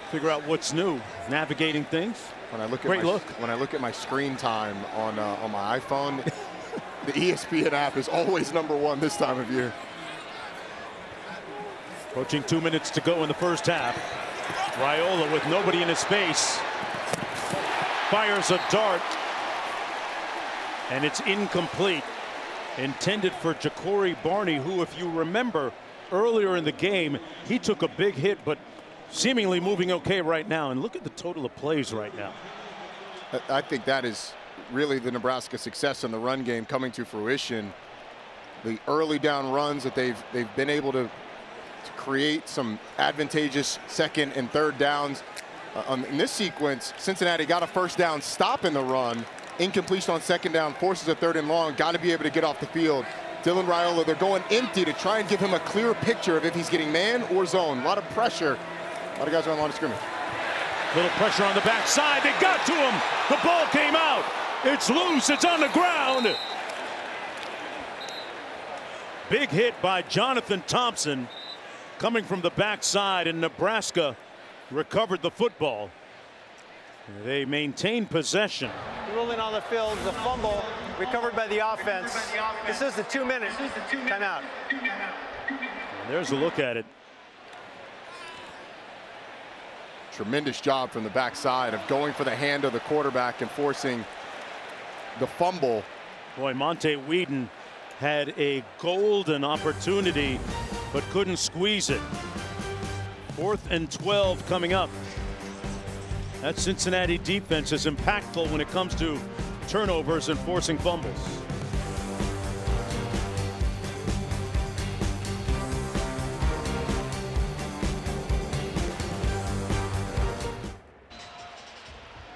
A: figure out what's new, navigating things.
B: When I look at my screen time on my iPhone, the ESPN app is always #1 this time of year.
A: Approaching 2 minutes to go in the first half. Raiola with nobody in his face fires a dart, and it's incomplete. Intended for Ja'Cory Barney, who, if you remember earlier in the game, he took a big hit, but seemingly moving okay right now. And look at the total of plays right now.
B: I think that is really the Nebraska success in the run game coming to fruition. The early down runs that they've been able to create some advantageous second and third downs. In this sequence, Cincinnati got a first down stop in the run, incompletion on second down, forces a third and long, got to be able to get off the field. Dylan Raiola, they're going empty to try and give him a clear picture of if he's getting man or zone. A lot of pressure. A lot of guys are on the line of scrimmage.
A: Little pressure on the backside. They got to him. The ball came out. It's loose. It's on the ground. Big hit by Jonathan Thompson coming from the backside, and Nebraska recovered the football. They maintained possession.
C: Ruling on the field is a fumble recovered by the offense. This is the 2-minute timeout.
A: And there's a look at it.
B: Tremendous job from the backside of going for the hand of the quarterback and forcing the fumble.
A: Boy, Monte Whedon had a golden opportunity but couldn't squeeze it. 4th and 12 coming up. That Cincinnati defense is impactful when it comes to turnovers and forcing fumbles.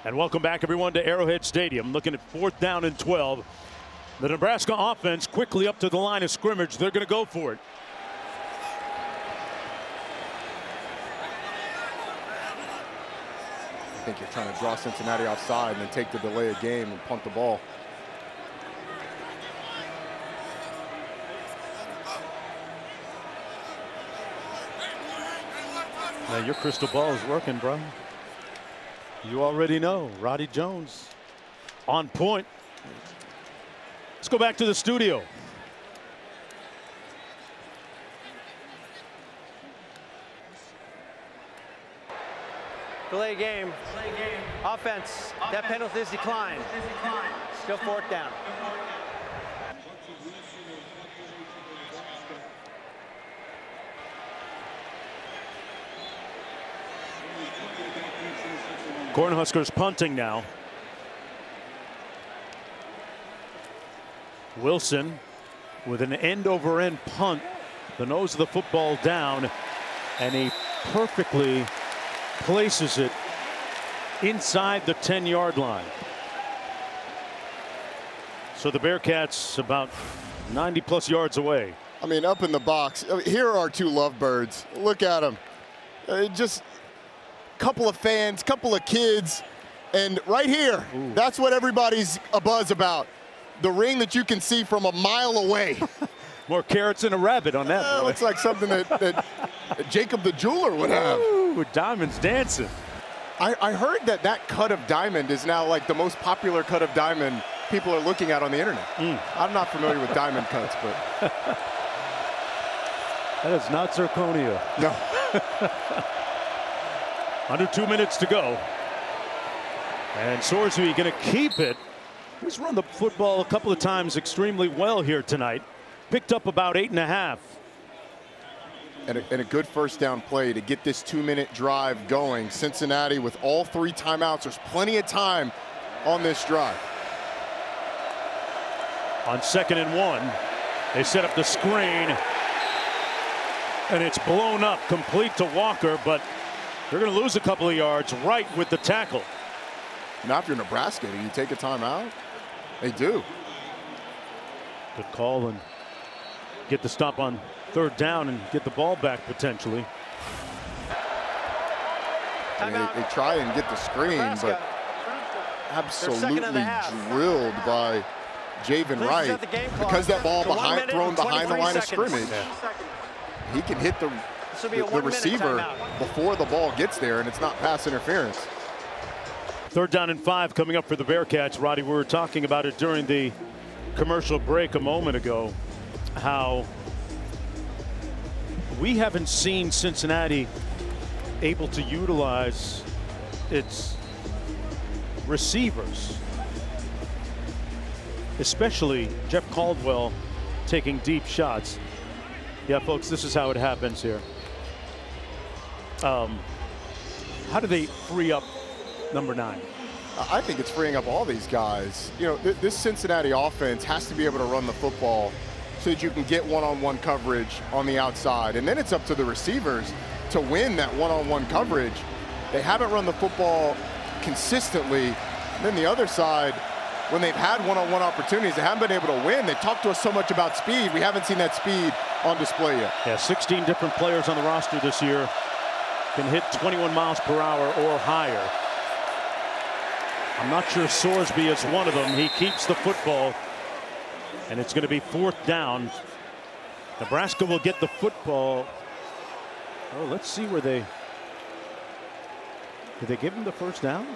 A: And welcome back, everyone, to Arrowhead Stadium. Looking at 4th down and 12. The Nebraska offense quickly up to the line of scrimmage. They're going to go for it.
B: I think you're trying to draw Cincinnati offside and then take the delay of game and punt the ball.
A: Now your crystal ball is working, bro. You already know. Roddy Jones on point. Let's go back to the studio.
C: Delay game. Offense. That penalty is declined. Still 4th down.
A: Cornhuskers punting now. Wilson with an end-over-end punt. The nose of the football down, and he perfectly places it inside the 10-yard line. So the Bearcats about 90-plus yards away.
B: I mean, up in the box. Here are our two lovebirds. Look at them. Just a couple of fans, couple of kids, and right here, that's what everybody's abuzz about. The ring that you can see from a mile away.
A: More carrots than a rabbit on that.
B: Looks like something that Jacob the jeweler would have.
A: With diamonds dancing.
B: I heard that cut of diamond is now like the most popular cut of diamond people are looking at on the internet. I'm not familiar with diamond cuts, but
A: that is not zirconia.
B: No.
A: Under 2 minutes to go. And Sorsby going to keep it. He's run the football a couple of times extremely well here tonight. Picked up about 8.5.
B: And a good first down play to get this 2-minute drive going. Cincinnati with all 3 timeouts. There's plenty of time on this drive.
A: On 2nd and 1, they set up the screen. And it's blown up complete to Walker, but they're going to lose a couple of yards right with the tackle.
B: Now, if you're Nebraska, do you take a timeout? They do.
A: Good call and get the stop on 3rd down and get the ball back potentially.
B: They try and get the screen, but absolutely drilled by Javen Wright because that ball thrown behind the line of scrimmage. He can hit the receiver before the ball gets there, and it's not pass interference.
A: 3rd down and 5 coming up for the Bearcats. Roddy, we were talking about it during the commercial break a moment ago, how we haven't seen Cincinnati able to utilize its receivers, especially Jeff Caldwell taking deep shots. Yeah, folks, this is how it happens here. How do they free up number 9?
B: I think it's freeing up all these guys. You know, this Cincinnati offense has to be able to run the football so that you can get one-on-one coverage on the outside. And then it's up to the receivers to win that one-on-one coverage. They haven't run the football consistently. And then the other side, when they've had one-on-one opportunities, they haven't been able to win. They talk to us so much about speed. We haven't seen that speed on display yet.
A: Yeah, 16 different players on the roster this year can hit 21 miles per hour or higher. I'm not sure Sorsby is one of them. He keeps the football, and it's going to be 4th down. Nebraska will get the football. Oh, let's see where they... Did they give him the first down?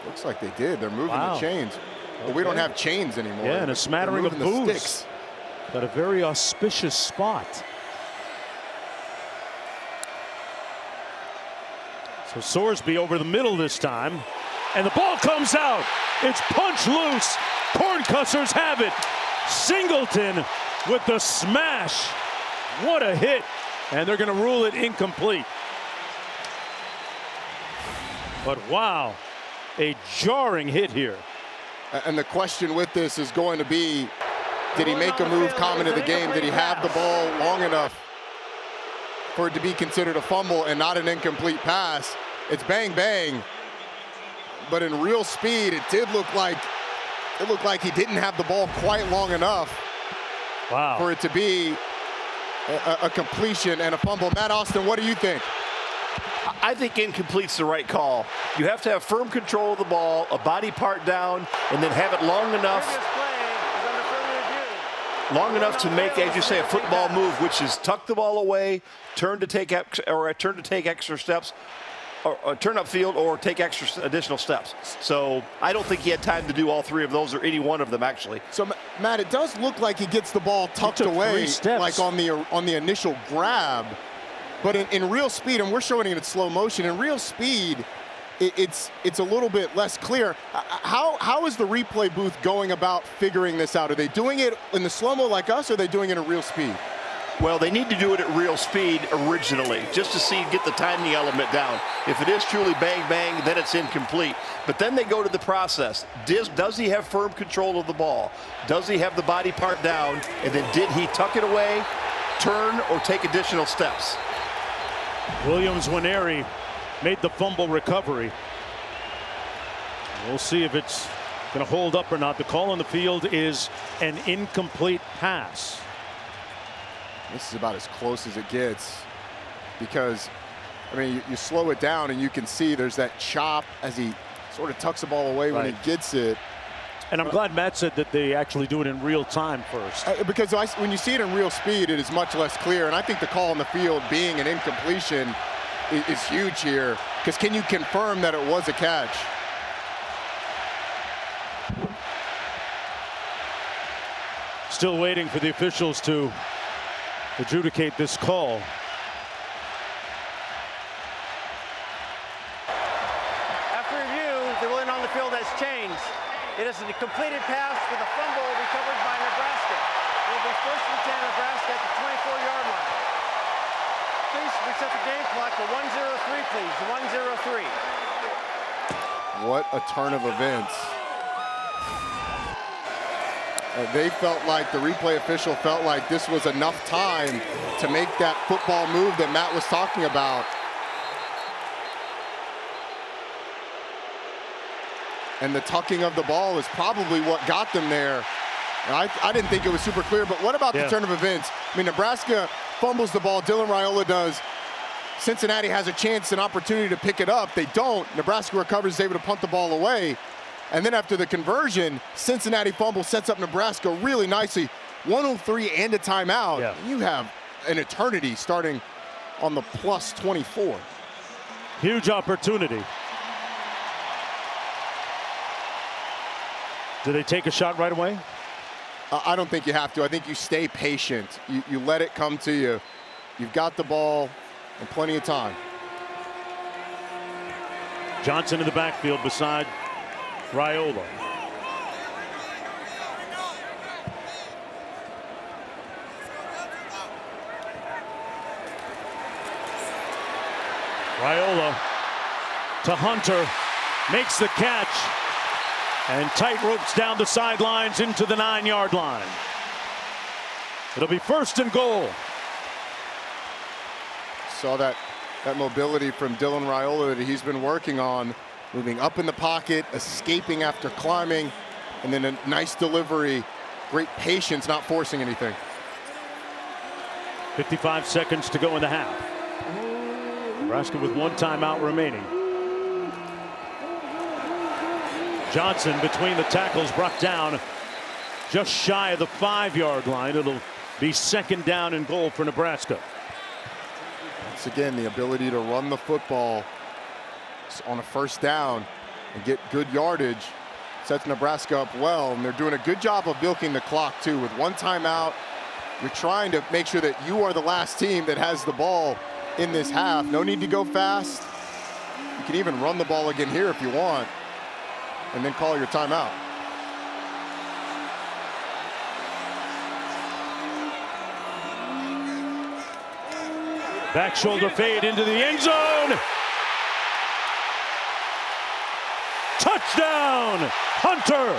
B: Looks like they did. They're moving
A: Wow.
B: the chains. But we don't have chains anymore.
A: Yeah, and a smattering of
B: They're moving the
A: booze.
B: sticks.
A: Got a very auspicious spot. So Sorsby over the middle this time. And the ball comes out. It's punch loose. Corncussers have it. Singleton with the smash. What a hit. And they're going to rule it incomplete. But wow, a jarring hit here.
B: And the question with this is going to be, did he make a move common to the game? Did he have the ball long enough for it to be considered a fumble and not an incomplete pass? It's bang, bang. But in real speed, it looked like he didn't have the ball quite long enough for it to be a completion and a fumble. Matt Austin, what do you think?
E: I think incomplete's the right call. You have to have firm control of the ball, a body part down, and then have it long enough to make, as you say, a football move, which is tuck the ball away, turn to take extra steps, or turn upfield, or take additional steps. So I don't think he had time to do all 3 of those, or any one of them actually.
B: So Matt, it does look like he gets the ball tucked away, like on the initial grab. But in real speed, and we're showing it in slow motion, in real speed, it's a little bit less clear. How is the replay booth going about figuring this out? Are they doing it in the slow-mo like us, or are they doing it in real speed?
E: Well, they need to do it at real speed originally, just to get the timing element down. If it is truly bang, bang, then it's incomplete. But then they go to the process. Does he have firm control of the ball? Does he have the body part down? And then did he tuck it away, turn, or take additional steps?
A: Williams-Nwaneri made the fumble recovery. We'll see if it's going to hold up or not. The call on the field is an incomplete pass.
B: This is about as close as it gets, because, I mean, you slow it down and you can see there's that chop as he sort of tucks the ball away when he gets it.
A: And I'm glad Matt said that they actually do it in real time first.
B: Because when you see it in real speed, it is much less clear. And I think the call on the field being an incompletion is huge here. Because can you confirm that it was a catch?
A: Still waiting for the officials to adjudicate this call.
C: After review, the ruling on the field has changed. It is a completed pass with a fumble recovered by Nebraska. It will be 1st and 10 Nebraska at the 24-yard line. Please reset the game clock to 1:03, please. 1:03.
B: What a turn of events. They felt like, the replay official felt like this was enough time to make that football move that Matt was talking about. And the tucking of the ball is probably what got them there. I didn't think it was super clear, but what about the turn of events? I mean, Nebraska fumbles the ball, Dylan Raiola does. Cincinnati has a chance, an opportunity to pick it up. They don't. Nebraska recovers, is able to punt the ball away. And then after the conversion, Cincinnati fumble sets up Nebraska really nicely. 1:03 and a timeout.
A: Yeah.
B: You have an eternity starting on the plus 24.
A: Huge opportunity. Do they take a shot right away?
B: I don't think you have to. I think you stay patient. You let it come to you. You've got the ball and plenty of time.
A: Johnson in the backfield beside Raiola. Raiola to Hunter, makes the catch, and tight ropes down the sidelines into the 9-yard line. It'll be 1st and goal.
B: Saw that mobility from Dylan Raiola that he's been working on, moving up in the pocket, escaping after climbing, and then a nice delivery, great patience, not forcing anything.
A: 55 seconds to go in the half. Nebraska with 1 timeout remaining. Johnson between the tackles, brought down just shy of the 5-yard line. It'll be 2nd down and goal for Nebraska.
B: Once again, the ability to run the football on a 1st down and get good yardage sets Nebraska up well, and they're doing a good job of milking the clock too. With 1 timeout, you're trying to make sure that you are the last team that has the ball in this half. No need to go fast. You can even run the ball again here if you want, and then call your timeout.
A: Back shoulder fade into the end zone. Touchdown, Hunter.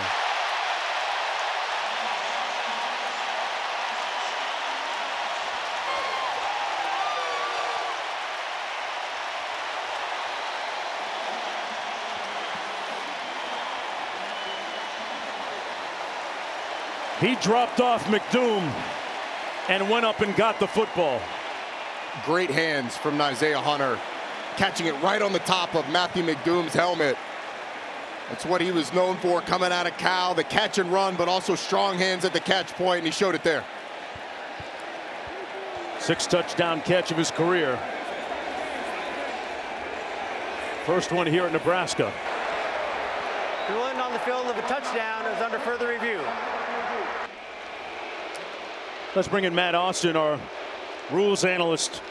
A: He dropped off McDoom and went up and got the football.
B: Great hands from Isaiah Hunter, catching it right on the top of Matthew McDoom's helmet. That's what he was known for coming out of Cal, the catch and run, but also strong hands at the catch point, and he showed it there.
A: 6th touchdown catch of his career. First one here at Nebraska.
C: The ruling on the field of a touchdown is under further review.
A: Let's bring in Matt Austin, our rules analyst.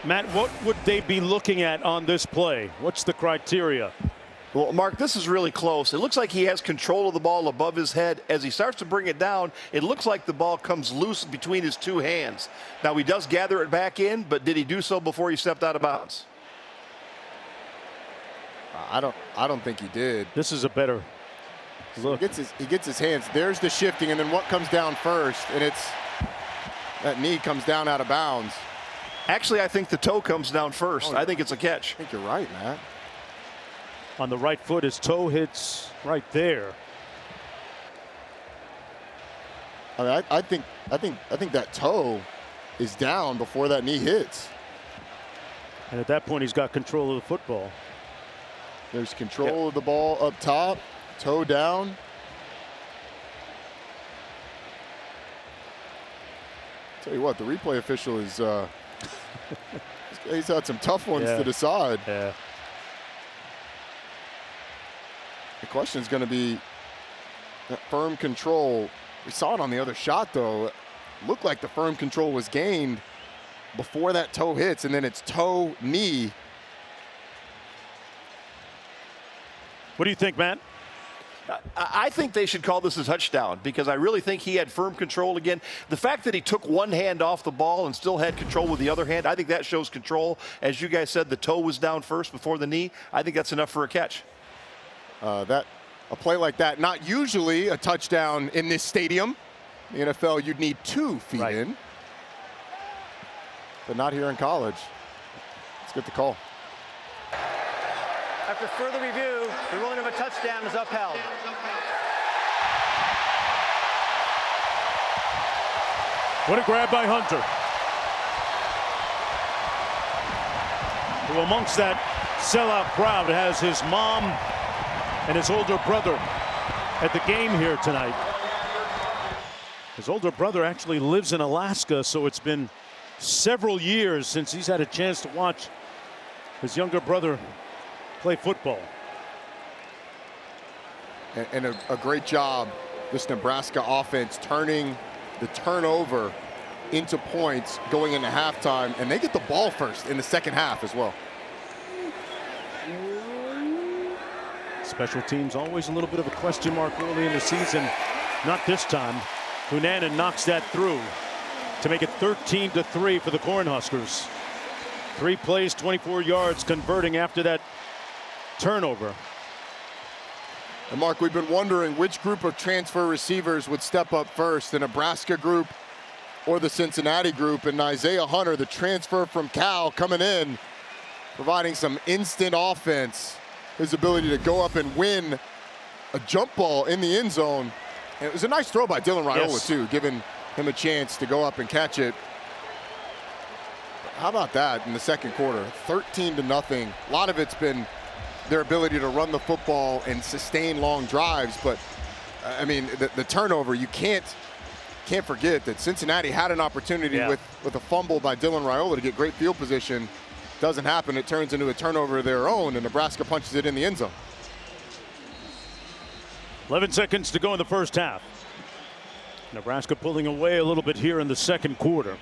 A: Matt, what would they be looking at on this play? What's the criteria?
E: Well, Mark, this is really close. It looks like he has control of the ball above his head. As he starts to bring it down, it looks like the ball comes loose between his 2 hands. Now, he does gather it back in, but did he do so before he stepped out of bounds?
B: I don't think he did.
A: This is a better look.
B: He gets his hands. There's the shifting, and then what comes down first? And it's that knee comes down out of bounds.
E: Actually, I think the toe comes down first. I think it's a catch.
B: I think you're right, Matt.
A: On the right foot, his toe hits right there.
B: I mean, I think that toe is down before that knee hits.
A: And at that point, he's got control of the football.
B: There's control of the ball up top, toe down. Tell you what, the replay official is he's had some tough ones to decide.
A: Yeah.
B: The question is going to be that firm control. We saw it on the other shot, though. It looked like the firm control was gained before that toe hits, and then it's toe, knee.
A: What do you think, Matt?
E: I think they should call this a touchdown because I really think he had firm control again. The fact that he took 1 hand off the ball and still had control with the other hand, I think that shows control. As you guys said, the toe was down first before the knee. I think that's enough for a catch.
B: A play like that, not usually a touchdown in this stadium. In the NFL, you'd need 2 feet in, but not here in college. Let's get the call.
C: After further review, the ruling of a touchdown is upheld.
A: What a grab by Hunter. Who amongst that sellout crowd has his mom and his older brother at the game here tonight. His older brother actually lives in Alaska, so it's been several years since he's had a chance to watch his younger brother play football.
B: And a great job, this Nebraska offense turning the turnover into points going into halftime, and they get the ball first in the second half as well.
A: Special teams always a little bit of a question mark early in the season. Not this time. Hunanan knocks that through to make it 13-3 for the Cornhuskers. 3 plays, 24 yards, converting after that turnover.
B: And Mark, we've been wondering which group of transfer receivers would step up first, the Nebraska group or the Cincinnati group. And Isaiah Hunter, the transfer from Cal, coming in, providing some instant offense. His ability to go up and win a jump ball in the end zone. And it was a nice throw by Dylan Raiola, too, giving him a chance to go up and catch it. How about that in the second quarter? 13-0. A lot of it's been their ability to run the football and sustain long drives. But, I mean, the turnover, you can't forget that Cincinnati had an opportunity with a fumble by Dylan Raiola to get great field position. Doesn't happen. It turns into a turnover of their own, and Nebraska punches it in the end zone.
A: 11 seconds to go in the first half. Nebraska pulling away a little bit here in the second quarter.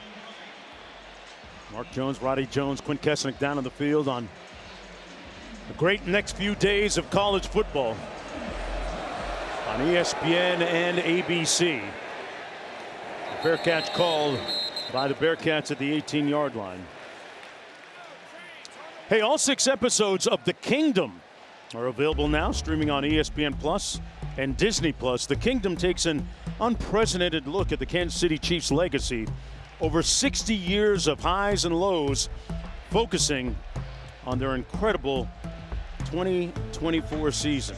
A: Mark Jones, Roddy Jones, Quint Kesnick down on the field on the great next few days of college football on ESPN and ABC. A fair catch called by the Bearcats at the 18-yard line. Hey, all 6 episodes of The Kingdom are available now, streaming on ESPN Plus and Disney Plus. The Kingdom takes an unprecedented look at the Kansas City Chiefs' legacy over 60 years of highs and lows, focusing on their incredible 2024 season.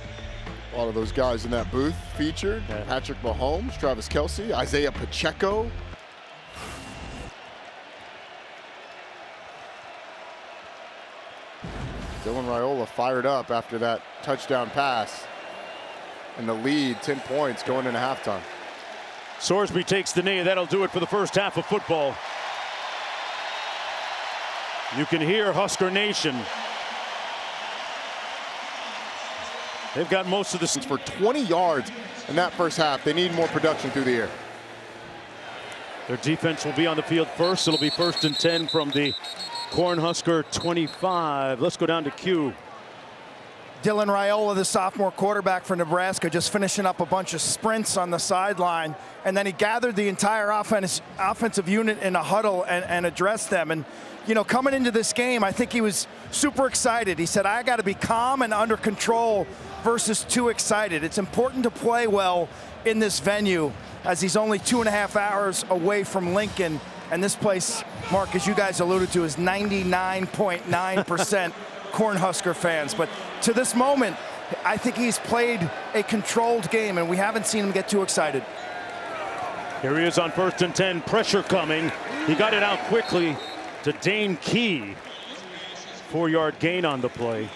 B: A lot of those guys in that booth featured. Patrick Mahomes, Travis Kelce, Isaiah Pacheco. Dylan Raiola fired up after that touchdown pass. And the lead, 10 points going into halftime.
A: Sorsby takes the knee. That'll do it for the first half of football. You can hear Husker Nation. They've got most of this
B: for 20 yards in that first half. They need more production through the air.
A: Their defense will be on the field first. It'll be 1st and 10 from the Cornhusker 25. Let's go down to Q.
D: Dylan Raiola, the sophomore quarterback for Nebraska, just finishing up a bunch of sprints on the sideline, and then he gathered the entire offensive unit in a huddle and addressed them. And, you know, coming into this game, I think he was super excited. He said, I got to be calm and under control versus too excited. It's important to play well in this venue, as he's only 2.5 hours away from Lincoln. And this place, Mark, as you guys alluded to, is 99.9% Cornhusker fans. But to this moment, I think he's played a controlled game, and we haven't seen him get too excited.
A: Here he is on 1st and 10. Pressure coming. He got it out quickly to Dane Key. 4-yard gain on the play.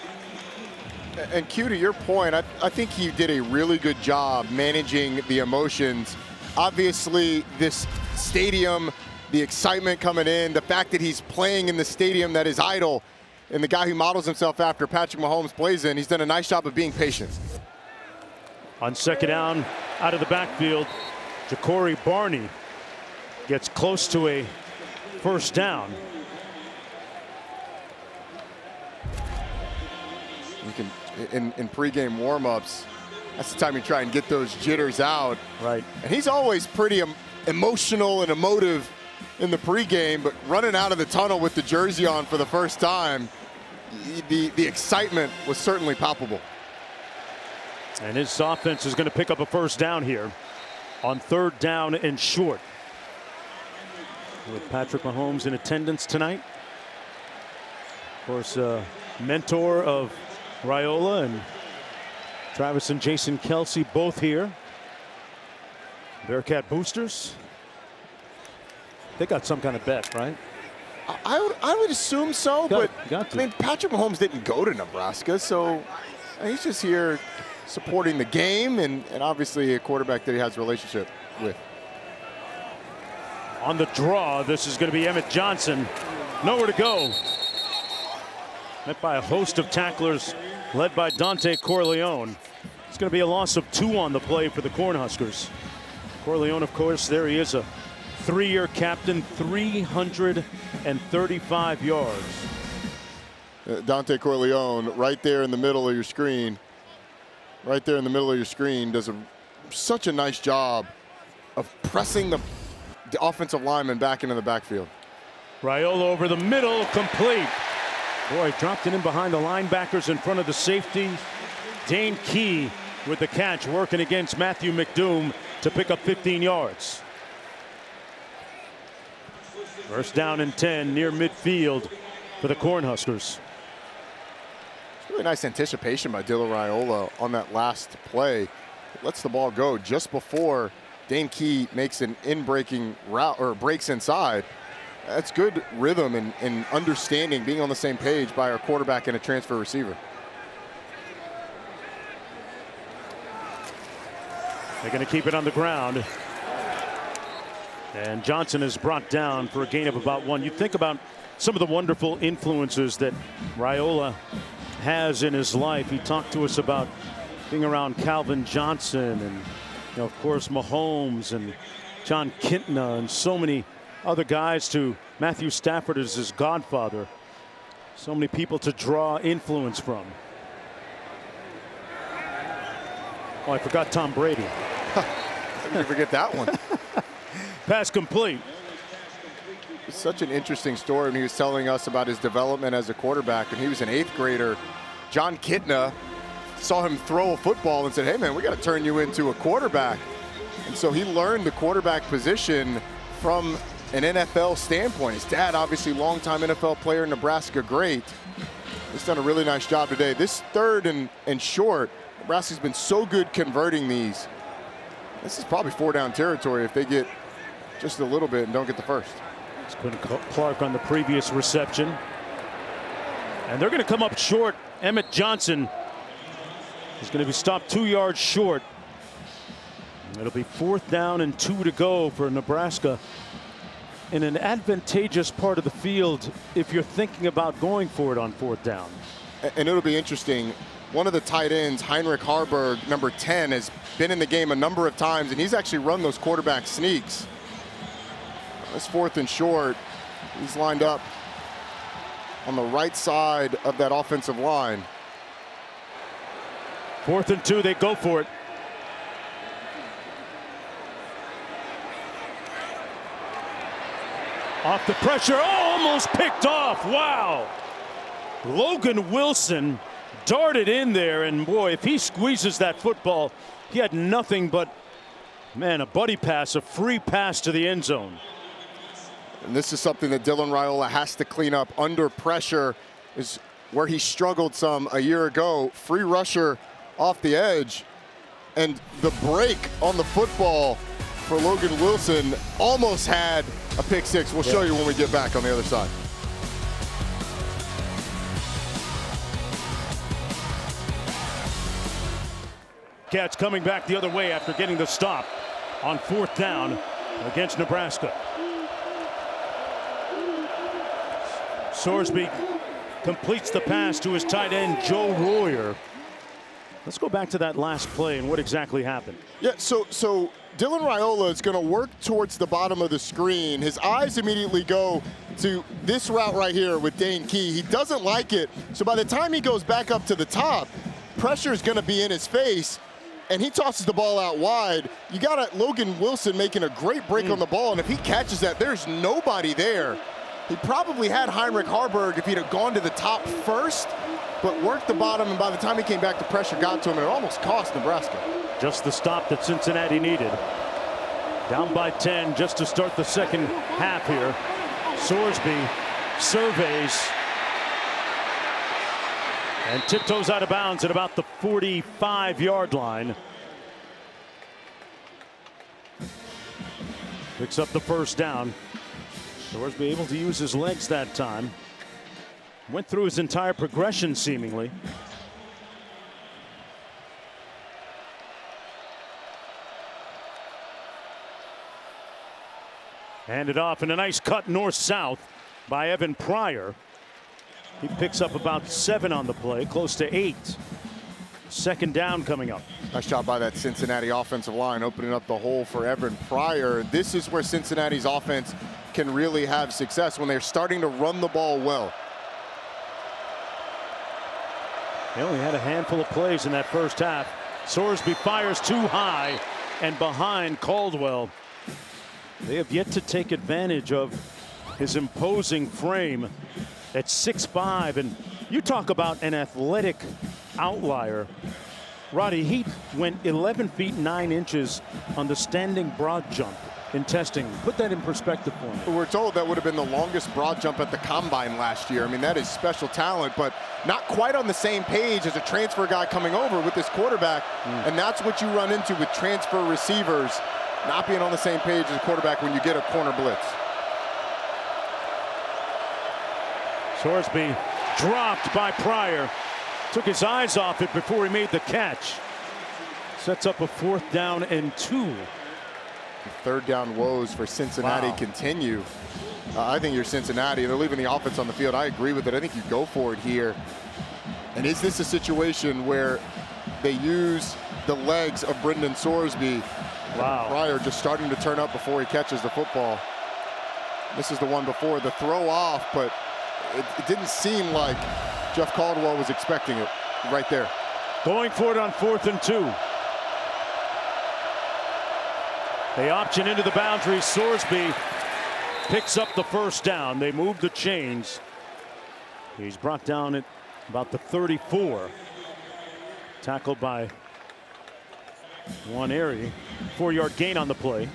B: And Q, to your point, I think he did a really good job managing the emotions. Obviously, this stadium, the excitement coming in, the fact that he's playing in the stadium that is idle, and the guy who models himself after Patrick Mahomes plays in, he's done a nice job of being patient.
A: On 2nd down, out of the backfield, Ja'Cory Barney gets close to a 1st down.
B: You can, in pregame warmups, that's the time you try and get those jitters out.
A: Right.
B: And he's always pretty emotional and emotive in the pregame, but running out of the tunnel with the jersey on for the first time, the excitement was certainly palpable.
A: And his offense is going to pick up a 1st down here on 3rd down and short. With Patrick Mahomes in attendance tonight. Of course, mentor of Raiola, and Travis and Jason Kelce both here. Bearcat boosters. They got some kind of bet, right?
B: I would assume so, but
A: I
B: mean, Patrick Mahomes didn't go to Nebraska, so he's just here supporting the game and obviously a quarterback that he has a relationship with.
A: On the draw, this is going to be Emmett Johnson. Nowhere to go. Met by a host of tacklers led by Dante Corleone. It's going to be a loss of 2 on the play for the Cornhuskers. Corleone, of course, there he is, a 3-year captain, 335 yards.
B: Dante Corleone right there in the middle of your screen. Right there in the middle of your screen does such a nice job of pressing the offensive lineman back into the backfield.
A: Raiola over the middle, complete. Boy, dropped it in behind the linebackers in front of the safety. Dane Key with the catch, working against Matthew McDoom to pick up 15 yards. First down and 10 near midfield for the Cornhuskers.
B: Really nice anticipation by Dylan Raiola on that last play. Lets the ball go just before Dane Key makes an in-breaking route or breaks inside. That's good rhythm and understanding, being on the same page by our quarterback and a transfer receiver.
A: They're going to keep it on the ground. And Johnson is brought down for a gain of about 1. You think about some of the wonderful influences that Raiola has in his life. He talked to us about being around Calvin Johnson and, of course, Mahomes and John Kintna and so many other guys. To Matthew Stafford as his godfather. So many people to draw influence from. Oh, I forgot Tom Brady.
B: How did you forget that one?
A: Pass complete.
B: It's such an interesting story when he was telling us about his development as a quarterback. When he was an 8th grader, John Kintna saw him throw a football and said, "Hey man, we got to turn you into a quarterback." And so he learned the quarterback position from an NFL standpoint. His dad, obviously longtime NFL player, Nebraska great. He's done a really nice job today. This 3rd and short, Nebraska's been so good converting these. This is probably 4-down territory if they get just a little bit and don't get the first.
A: It's Quentin Clark on the previous reception. And they're going to come up short. Emmett Johnson is going to be stopped 2 yards short. It'll be 4th down and 2 to go for Nebraska in an advantageous part of the field if you're thinking about going for it on 4th down.
B: And it'll be interesting. One of the tight ends, Heinrich Harburg, number 10, has been in the game a number of times, and he's actually run those quarterback sneaks. This 4th and short, he's lined up on the right side of that offensive line.
A: 4th and 2, they go for it. Off the pressure, almost picked off. Wow. Logan Wilson darted in there, and boy, if he squeezes that football, he had nothing but, man, a buddy pass, a free pass to the end zone.
B: And this is something that Dylan Raiola has to clean up. Under pressure is where he struggled some a year ago. Free rusher off the edge, and the break on the football for Logan Wilson almost had a pick six. We'll show you when we get back on the other side.
A: Cats coming back the other way after getting the stop on 4th down against Nebraska. Sorsby completes the pass to his tight end, Joe Royer. Let's go back to that last play and what exactly happened.
B: Yeah, so Dylan Raiola is going to work towards the bottom of the screen. His eyes immediately go to this route right here with Dane Key. He doesn't like it, so by the time he goes back up to the top, pressure is going to be in his face, and he tosses the ball out wide. You got Logan Wilson making a great break on the ball, and if he catches that, there's nobody there. He probably had Heinrich Harburg if he'd have gone to the top first, but worked the bottom, and by the time he came back, the pressure got to him, and it almost cost Nebraska.
A: Just the stop that Cincinnati needed. Down by 10 just to start the second half here. Sorsby surveys and tiptoes out of bounds at about the 45-yard line. Picks up the first down. Sorsby able to use his legs that time. Went through his entire progression seemingly. Handed off, and a nice cut north-south by Evan Pryor. He picks up about 7 on the play, close to 8. Second down coming up.
B: Nice job by that Cincinnati offensive line, opening up the hole for Evan Pryor. This is where Cincinnati's offense can really have success, when they're starting to run the ball well.
A: They only had a handful of plays in that first half. Sorsby fires too high and behind Caldwell. They have yet to take advantage of his imposing frame at 6'5", and you talk about an athletic outlier. Roddy, he went 11 feet 9 inches on the standing broad jump in testing. Put that in perspective for me.
B: We're told that would have been the longest broad jump at the combine last year. I mean, that is special talent, but not quite on the same page as a transfer guy coming over with this quarterback. And that's what you run into with transfer receivers, not being on the same page as a quarterback when you get a corner blitz.
A: Sorsby dropped by Pryor. Took his eyes off it before he made the catch. Sets up a 4th down and 2.
B: Third down woes for Cincinnati continue. I think you're Cincinnati. They're leaving the offense on the field. I agree with it. I think you go for it here. And is this a situation where they use the legs of Brendan Sorsby? Pryor just starting to turn up before he catches the football. This is the one before the throw off, but it didn't seem like Jeff Caldwell was expecting it right there.
A: Going for it on 4th and 2. They option into the boundary. Sorsby picks up the 1st down. They move the chains. He's brought down at about the 34. Tackled by Nwaneri. 4-yard gain on the play.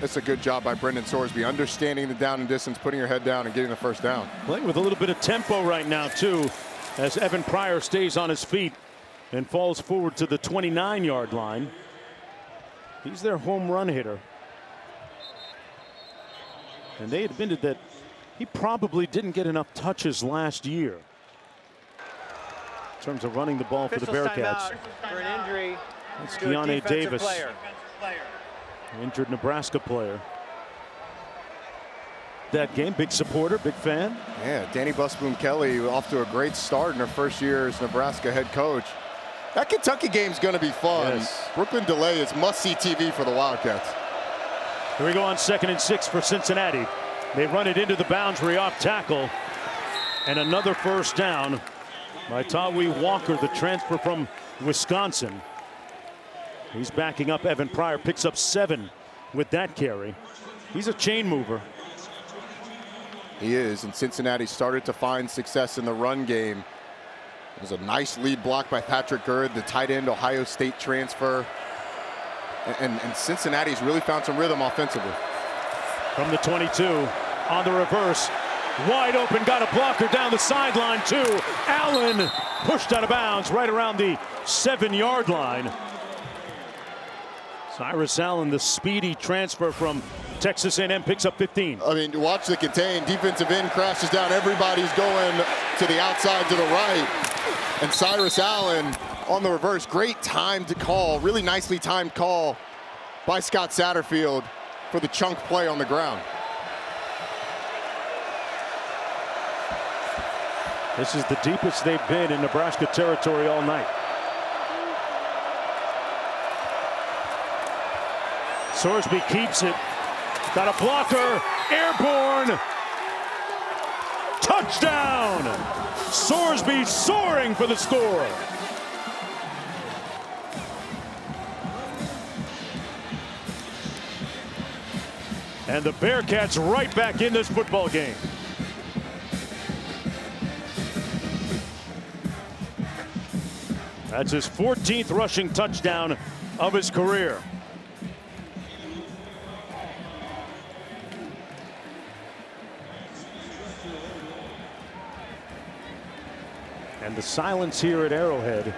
B: It's a good job by Brendan Sorsby, understanding the down and distance, putting your head down and getting the 1st down.
A: Playing with a little bit of tempo right now, too, as Evan Pryor stays on his feet and falls forward to the 29-yard line. He's their home run hitter. And they admitted that he probably didn't get enough touches last year in terms of running the ball for the Bearcats.
C: For an injury.
A: That's Keanu Davis,
C: player.
A: Injured Nebraska player. That game, big supporter, big fan.
B: Yeah, Danny Busboom Kelly off to a great start in her first year as Nebraska head coach. That Kentucky game's going to be fun.
A: Yes.
B: Brooklyn delay is must-see TV for the Wildcats.
A: Here we go on 2nd and 6 for Cincinnati. They run it into the boundary off tackle. And another 1st down by Tawi Walker, the transfer from Wisconsin. He's backing up Evan Pryor, picks up 7 with that carry. He's a chain mover.
B: He is, and Cincinnati started to find success in the run game. It was a nice lead block by Patrick Gerd, the tight end Ohio State transfer. And Cincinnati's really found some rhythm offensively.
A: From the 22, on the reverse, wide open, got a blocker down the sideline too. Allen pushed out of bounds right around the 7-yard line. Cyrus Allen, the speedy transfer from Texas A&M, picks up 15.
B: I mean, watch the contain. Defensive end crashes down. Everybody's going to the outside to the right. And Cyrus Allen on the reverse. Great time to call. Really nicely timed call by Scott Satterfield for the chunk play on the ground.
A: This is the deepest they've been in Nebraska territory all night. Sorsby keeps it. Got a blocker. Airborne. Touchdown. Sorsby soaring for the score. And the Bearcats right back in this football game. That's his 14th rushing touchdown of his career. And the silence here at Arrowhead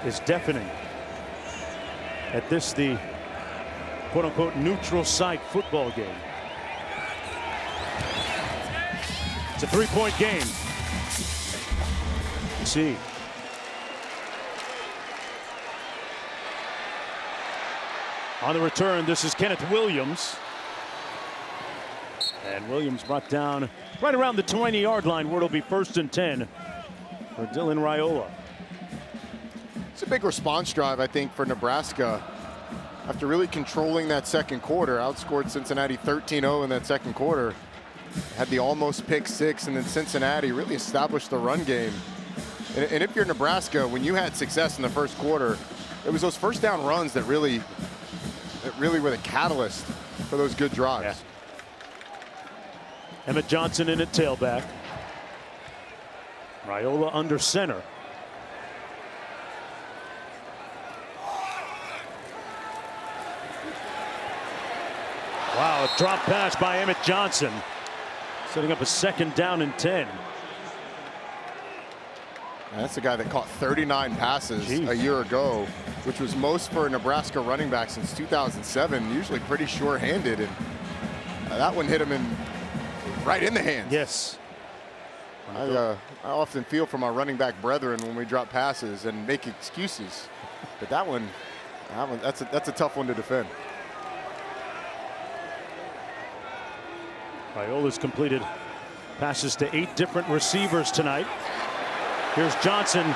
A: is deafening. At this, the quote-unquote neutral site football game. It's a 3-point game. Let's see. On the return, this is Kenneth Williams. And Williams brought down right around the 20-yard line where it'll be 1st and 10 for Dylan Raiola.
B: It's a big response drive, I think, for Nebraska. After really controlling that second quarter, outscored Cincinnati 13-0 in that second quarter. Had the almost pick 6, and then Cincinnati really established the run game. And if you're Nebraska, when you had success in the first quarter, it was those first down runs that really were the catalyst for those good drives.
A: Emmett Johnson in at tailback. Raiola under center. Wow, a drop pass by Emmett Johnson, setting up a 2nd down and 10.
B: And that's the guy that caught 39 passes a year ago, which was most for a Nebraska running back since 2007. Usually pretty sure-handed, and that one hit him right in the hands.
A: Yes.
B: I often feel for my running back brethren when we drop passes and make excuses, but that's a tough one to defend.
A: Raiola's completed passes to 8 different receivers tonight. Here's Johnson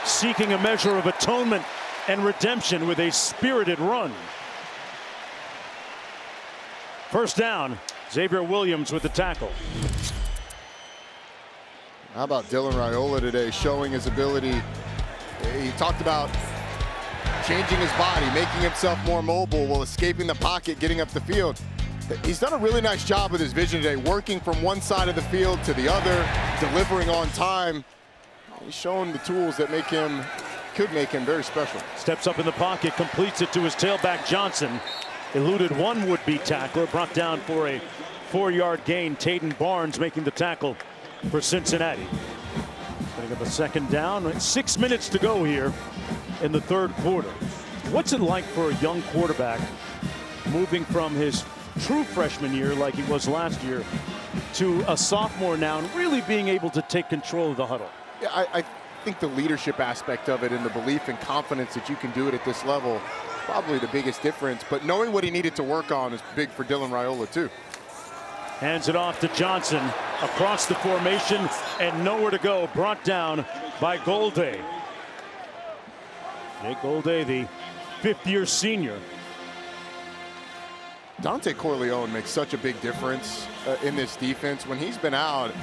A: seeking a measure of atonement and redemption with a spirited run. 1st down. Xavier Williams with the tackle.
B: How about Dylan Raiola today showing his ability? He talked about changing his body, making himself more mobile while escaping the pocket, getting up the field. He's done a really nice job with his vision today, working from one side of the field to the other, delivering on time. He's shown the tools that could make him very special.
A: Steps up in the pocket, completes it to his tailback Johnson. Eluded one would-be tackler, brought down for a 4-yard gain. Taden Barnes making the tackle for Cincinnati. Setting up a 2nd down. 6 minutes to go here in the 3rd quarter. What's it like for a young quarterback moving from his true freshman year, like he was last year, to a sophomore now and really being able to take control of the huddle?
B: Yeah, I think the leadership aspect of it and the belief and confidence that you can do it at this level, probably the biggest difference. But knowing what he needed to work on is big for Dylan Raiola too.
A: Hands it off to Johnson across the formation and nowhere to go. Brought down by Golday. Jake Golday, the 5th-year senior.
B: Dante Corleone makes such a big difference in this defense. When he's been out, it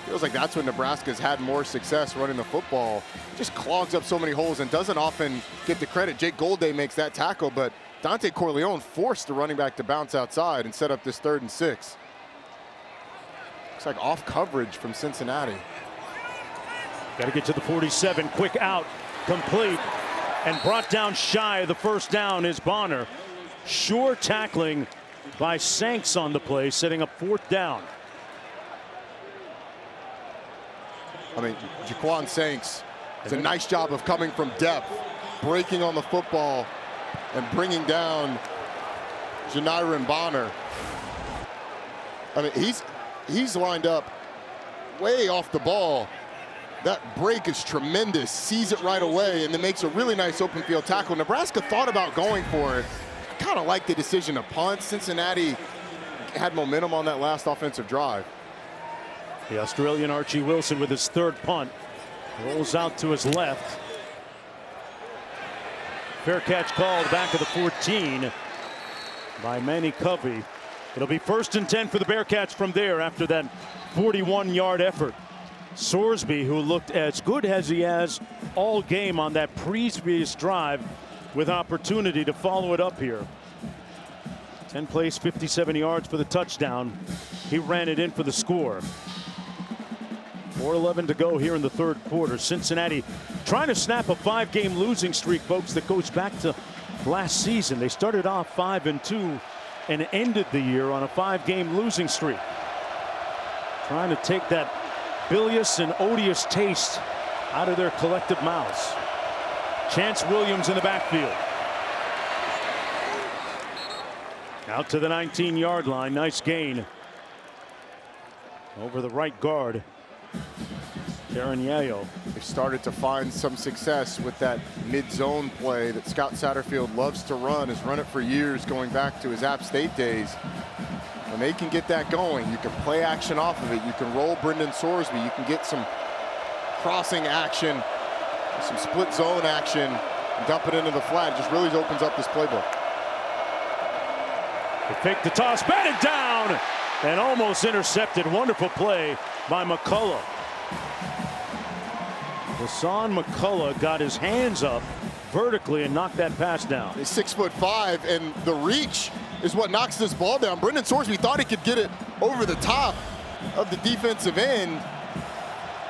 B: feels like that's when Nebraska's had more success running the football. Just clogs up so many holes and doesn't often get the credit. Jake Golday makes that tackle, but Dante Corleone forced the running back to bounce outside and set up this 3rd and 6. Looks like off coverage from Cincinnati.
A: Got to get to the 47. Quick out, complete, and brought down shy of the 1st down is Bonner. Sure tackling by Sanks on the play, setting up 4th down.
B: I mean, Jaquan Sanks does a nice job of coming from depth, breaking on the football, and bringing down Janiran Bonner. I mean, he's lined up way off the ball. That break is tremendous, sees it right away, and then makes a really nice open field tackle. Nebraska thought about going for it. I kind of like the decision to punt. Cincinnati had momentum on that last offensive drive.
A: The Australian Archie Wilson with his 3rd punt. Rolls out to his left. Fair catch called back of the 14 by Manny Covey. It'll be 1st and 10 for the Bearcats from there after that 41-yard effort. Sorsby, who looked as good as he has all game on that previous drive, with opportunity to follow it up here. 10 plays, 57 yards for the touchdown. He ran it in for the score. 4:11 to go here in the 3rd quarter. Cincinnati trying to snap a 5-game losing streak, folks, that goes back to last season. They started off 5-2 and ended the year on a 5-game losing streak. Trying to take that bilious and odious taste out of their collective mouths. Chance Williams in the backfield. Out to the 19-yard line. Nice gain over the right guard, Darren Yayo.
B: They've started to find some success with that mid-zone play that Scott Satterfield loves to run, has run it for years going back to his App State days. When they can get that going, you can play action off of it. You can roll Brendan Sorsby. You can get some crossing action, some split zone action, and dump it into the flat. It just really opens up this playbook.
A: They fake the toss, batted down, and almost intercepted. Wonderful play by McCullough. Hassan McCullough got his hands up vertically and knocked that pass down.
B: He's 6'5", and the reach is what knocks this ball down. Brendan Sorsby thought he could get it over the top, of the defensive end.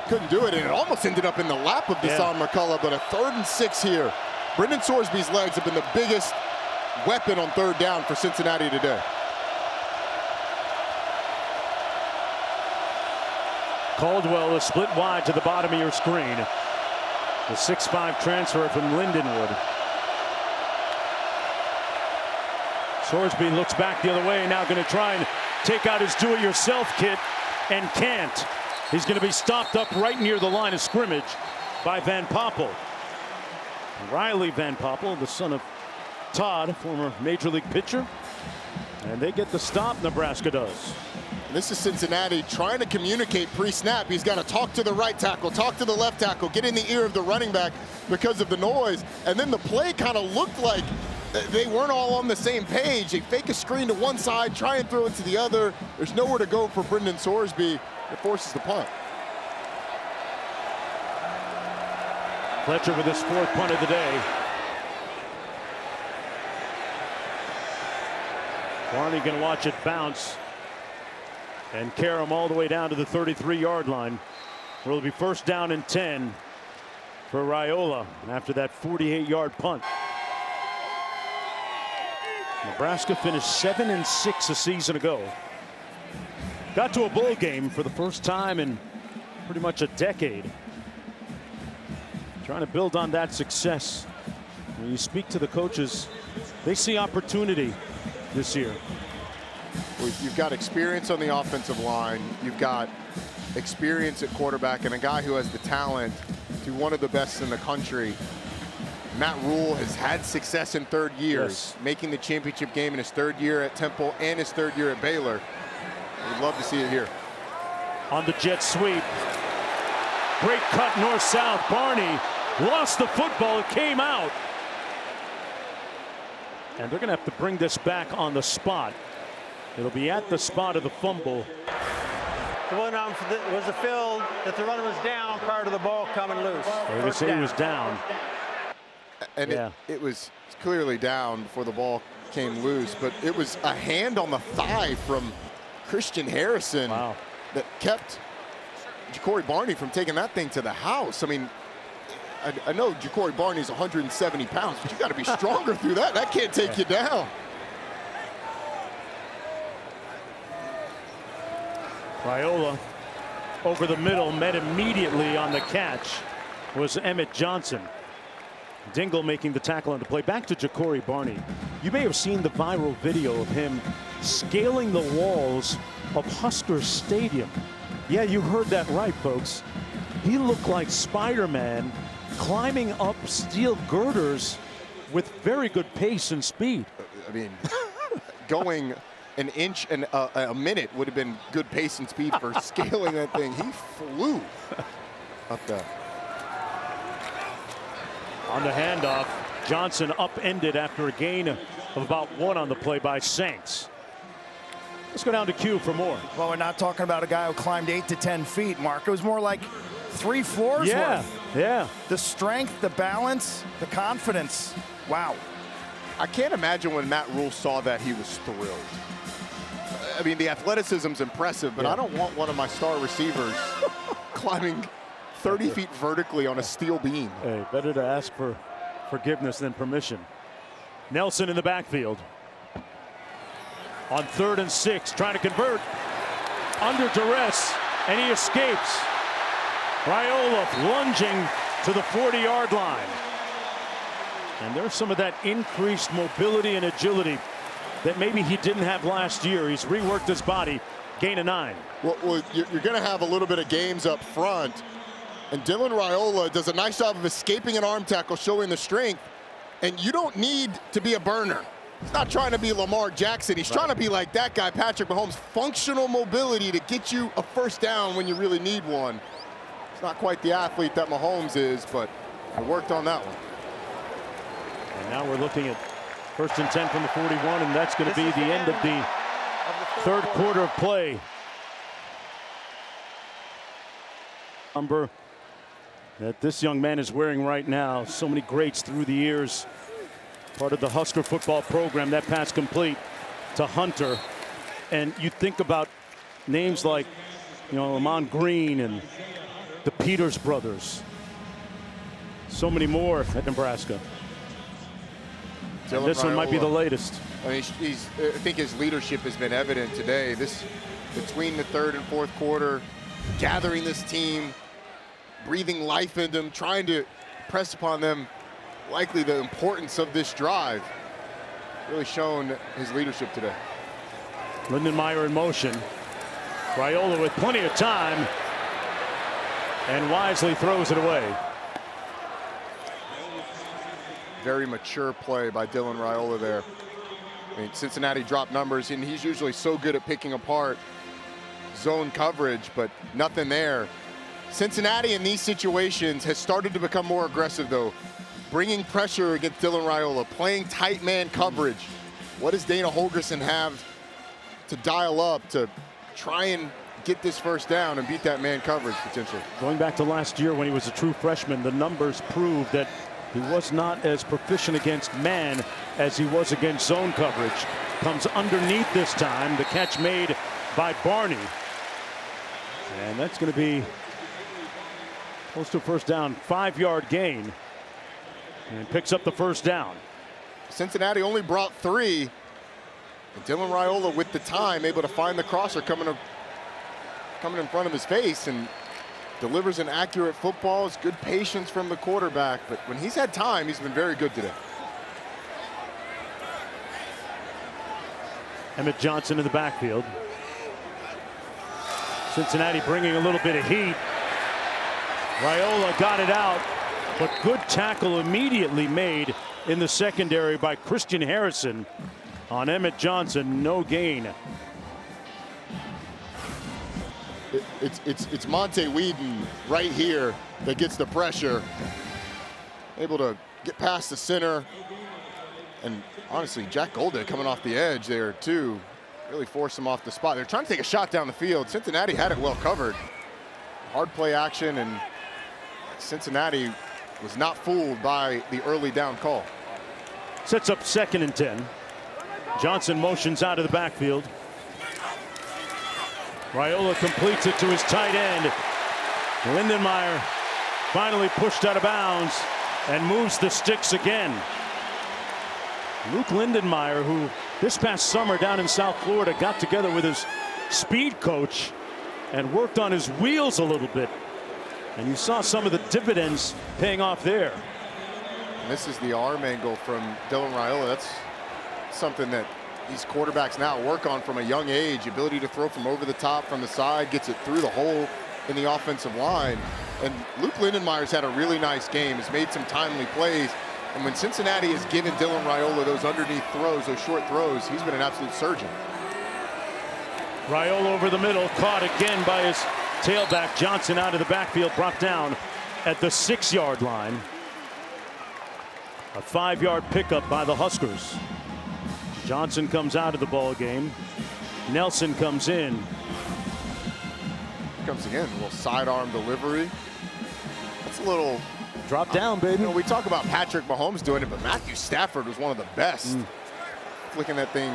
B: Couldn't do it, and it almost ended up in the lap of Deshaun McCullough, but a 3rd and 6 here. Brendan Sorsby's legs have been the biggest weapon on 3rd down for Cincinnati today.
A: Caldwell is split wide to the bottom of your screen. The 6'5" transfer from Lindenwood. Sorsby looks back the other way, now going to try and take out his do-it-yourself kit, and can't. He's going to be stopped up right near the line of scrimmage by Van Poppel. Riley Van Poppel, the son of Todd, former Major League pitcher. And they get the stop, Nebraska does.
B: This is Cincinnati trying to communicate pre-snap. He's got to talk to the right tackle, talk to the left tackle, get in the ear of the running back because of the noise. And then the play kind of looked like they weren't all on the same page. They fake a screen to one side, try and throw it to the other. There's nowhere to go for Brendan Sorsby. It forces the punt.
A: Fletcher with his 4th punt of the day. Barney going to watch it bounce and carry him all the way down to the 33-yard line. Will be 1st down and 10 for Raiola after that 48-yard punt. Nebraska finished 7-6 a season ago. Got to a bowl game for the first time in pretty much a decade. Trying to build on that success. When you speak to the coaches, they see opportunity this year.
B: You've got experience on the offensive line. You've got experience at quarterback and a guy who has the talent to be one of the best in the country. Matt Rule has had success in 3rd years, making the championship game in his 3rd year at Temple and his 3rd year at Baylor. We'd love to see it here.
A: On the jet sweep. Great cut north-south. Barney lost the football. It came out. And they're going to have to bring this back on the spot. It'll be at the spot of the fumble.
C: The one was the field that the runner was down prior to the ball coming loose.
A: They would say he was down.
B: And it was clearly down before the ball came loose, but it was a hand on the thigh from Christian Harrison that kept Ja'Cory Barney from taking that thing to the house. I mean, I know Ja'Cory Barney's 170 pounds, but you got to be stronger through that. That can't take you down.
A: Raiola over the middle, met immediately on the catch was Emmett Johnson. Dingle making the tackle on the play. Back to Ja'Cory Barney. You may have seen the viral video of him scaling the walls of Husker Stadium. Yeah, you heard that right, folks. He looked like Spider-Man climbing up steel girders with very good pace and speed.
B: I mean, going an inch and a minute would have been good pace and speed for scaling that thing. He flew up there.
A: On the handoff, Johnson upended after a gain of about 1 on the play by Saints. Let's go down to Q for more.
D: Well, we're not talking about a guy who climbed 8 to 10 feet, Mark. It was more like 3 floors worth.
A: Yeah.
D: The strength, the balance, the confidence. Wow.
B: I can't imagine when Matt Rule saw that he was thrilled. I mean, the athleticism's impressive, but I don't want one of my star receivers climbing 30 feet vertically on a steel beam.
A: Hey, better to ask for forgiveness than permission. Nelson in the backfield. On 3rd and 6, trying to convert. Under duress, and he escapes. Raiola lunging to the 40-yard line. And there's some of that increased mobility and agility that maybe he didn't have last year. He's reworked his body. Gain of 9.
B: Well, you're going to have a little bit of games up front. And Dylan Raiola does a nice job of escaping an arm tackle, showing the strength. And you don't need to be a burner. He's not trying to be Lamar Jackson. He's trying to be like that guy, Patrick Mahomes. Functional mobility to get you a first down when you really need one. It's not quite the athlete that Mahomes is, but I worked on that one.
A: And now we're looking at 1st and 10 from the 41, and that's going to be the end of the 3rd quarter of play. Number that this young man is wearing right now. So many greats through the years. Part of the Husker football program. That pass complete to Hunter. And you think about names like You know, Lamont Green and the Peters brothers. So many more at Nebraska. And this one might be the latest.
B: I mean, I think his leadership has been evident today. This, between the third and fourth quarter, gathering this team, breathing life into them, trying to press upon them, likely the importance of this drive. Really shown his leadership today.
A: Lindenmeyer in motion. Raiola with plenty of time, and wisely throws it away.
B: Very mature play by Dylan Raiola there. I mean, Cincinnati dropped numbers, and he's usually so good at picking apart zone coverage, but nothing there. Cincinnati in these situations has started to become more aggressive, though. Bringing pressure against Dylan Raiola, playing tight man coverage. What does Dana Holgerson have to dial up to try and get this first down and beat that man coverage potentially?
A: Going back to last year when he was a true freshman, the numbers prove that he was not as proficient against man as he was against zone coverage. Comes underneath this time. The catch made by Barney. And that's going to be close to a first down, 5-yard gain. And picks up the first down.
B: Cincinnati only brought 3. And Dylan Raiola with the time able to find the crosser coming in front of his face and delivers an accurate football. It's good patience from the quarterback, but when he's had time, he's been very good today.
A: Emmett Johnson in the backfield. Cincinnati bringing a little bit of heat. Raiola got it out, but good tackle immediately made in the secondary by Christian Harrison on Emmett Johnson. No gain.
B: It's Monte Whedon right here that gets the pressure. Able to get past the center. And honestly, Jack Golda coming off the edge there too. Really forced him off the spot. They're trying to take a shot down the field. Cincinnati had it well covered. Hard play action, and Cincinnati was not fooled by the early down call.
A: Sets up 2nd and 10. Johnson motions out of the backfield. Raiola completes it to his tight end. Lindenmeyer finally pushed out of bounds and moves the sticks again. Luke Lindenmeyer, who this past summer down in South Florida got together with his speed coach and worked on his wheels a little bit. And you saw some of the dividends paying off there.
B: And this is the arm angle from Dylan Raiola. That's something that these quarterbacks now work on from a young age. Ability to throw from over the top, from the side, gets it through the hole in the offensive line. And Luke Lindenmeyer's had a really nice game, has made some timely plays. And when Cincinnati has given Dylan Raiola those underneath throws, those short throws, he's been an absolute surgeon.
A: Raiola over the middle, caught again by his tailback. Johnson out of the backfield, brought down at the 6-yard line. A 5-yard pickup by the Huskers. Johnson comes out of the ball game. Nelson comes in.
B: Comes again, a little sidearm delivery. That's a little
A: drop down, baby.
B: You know, we talk about Patrick Mahomes doing it, but Matthew Stafford was one of the best. Flicking that thing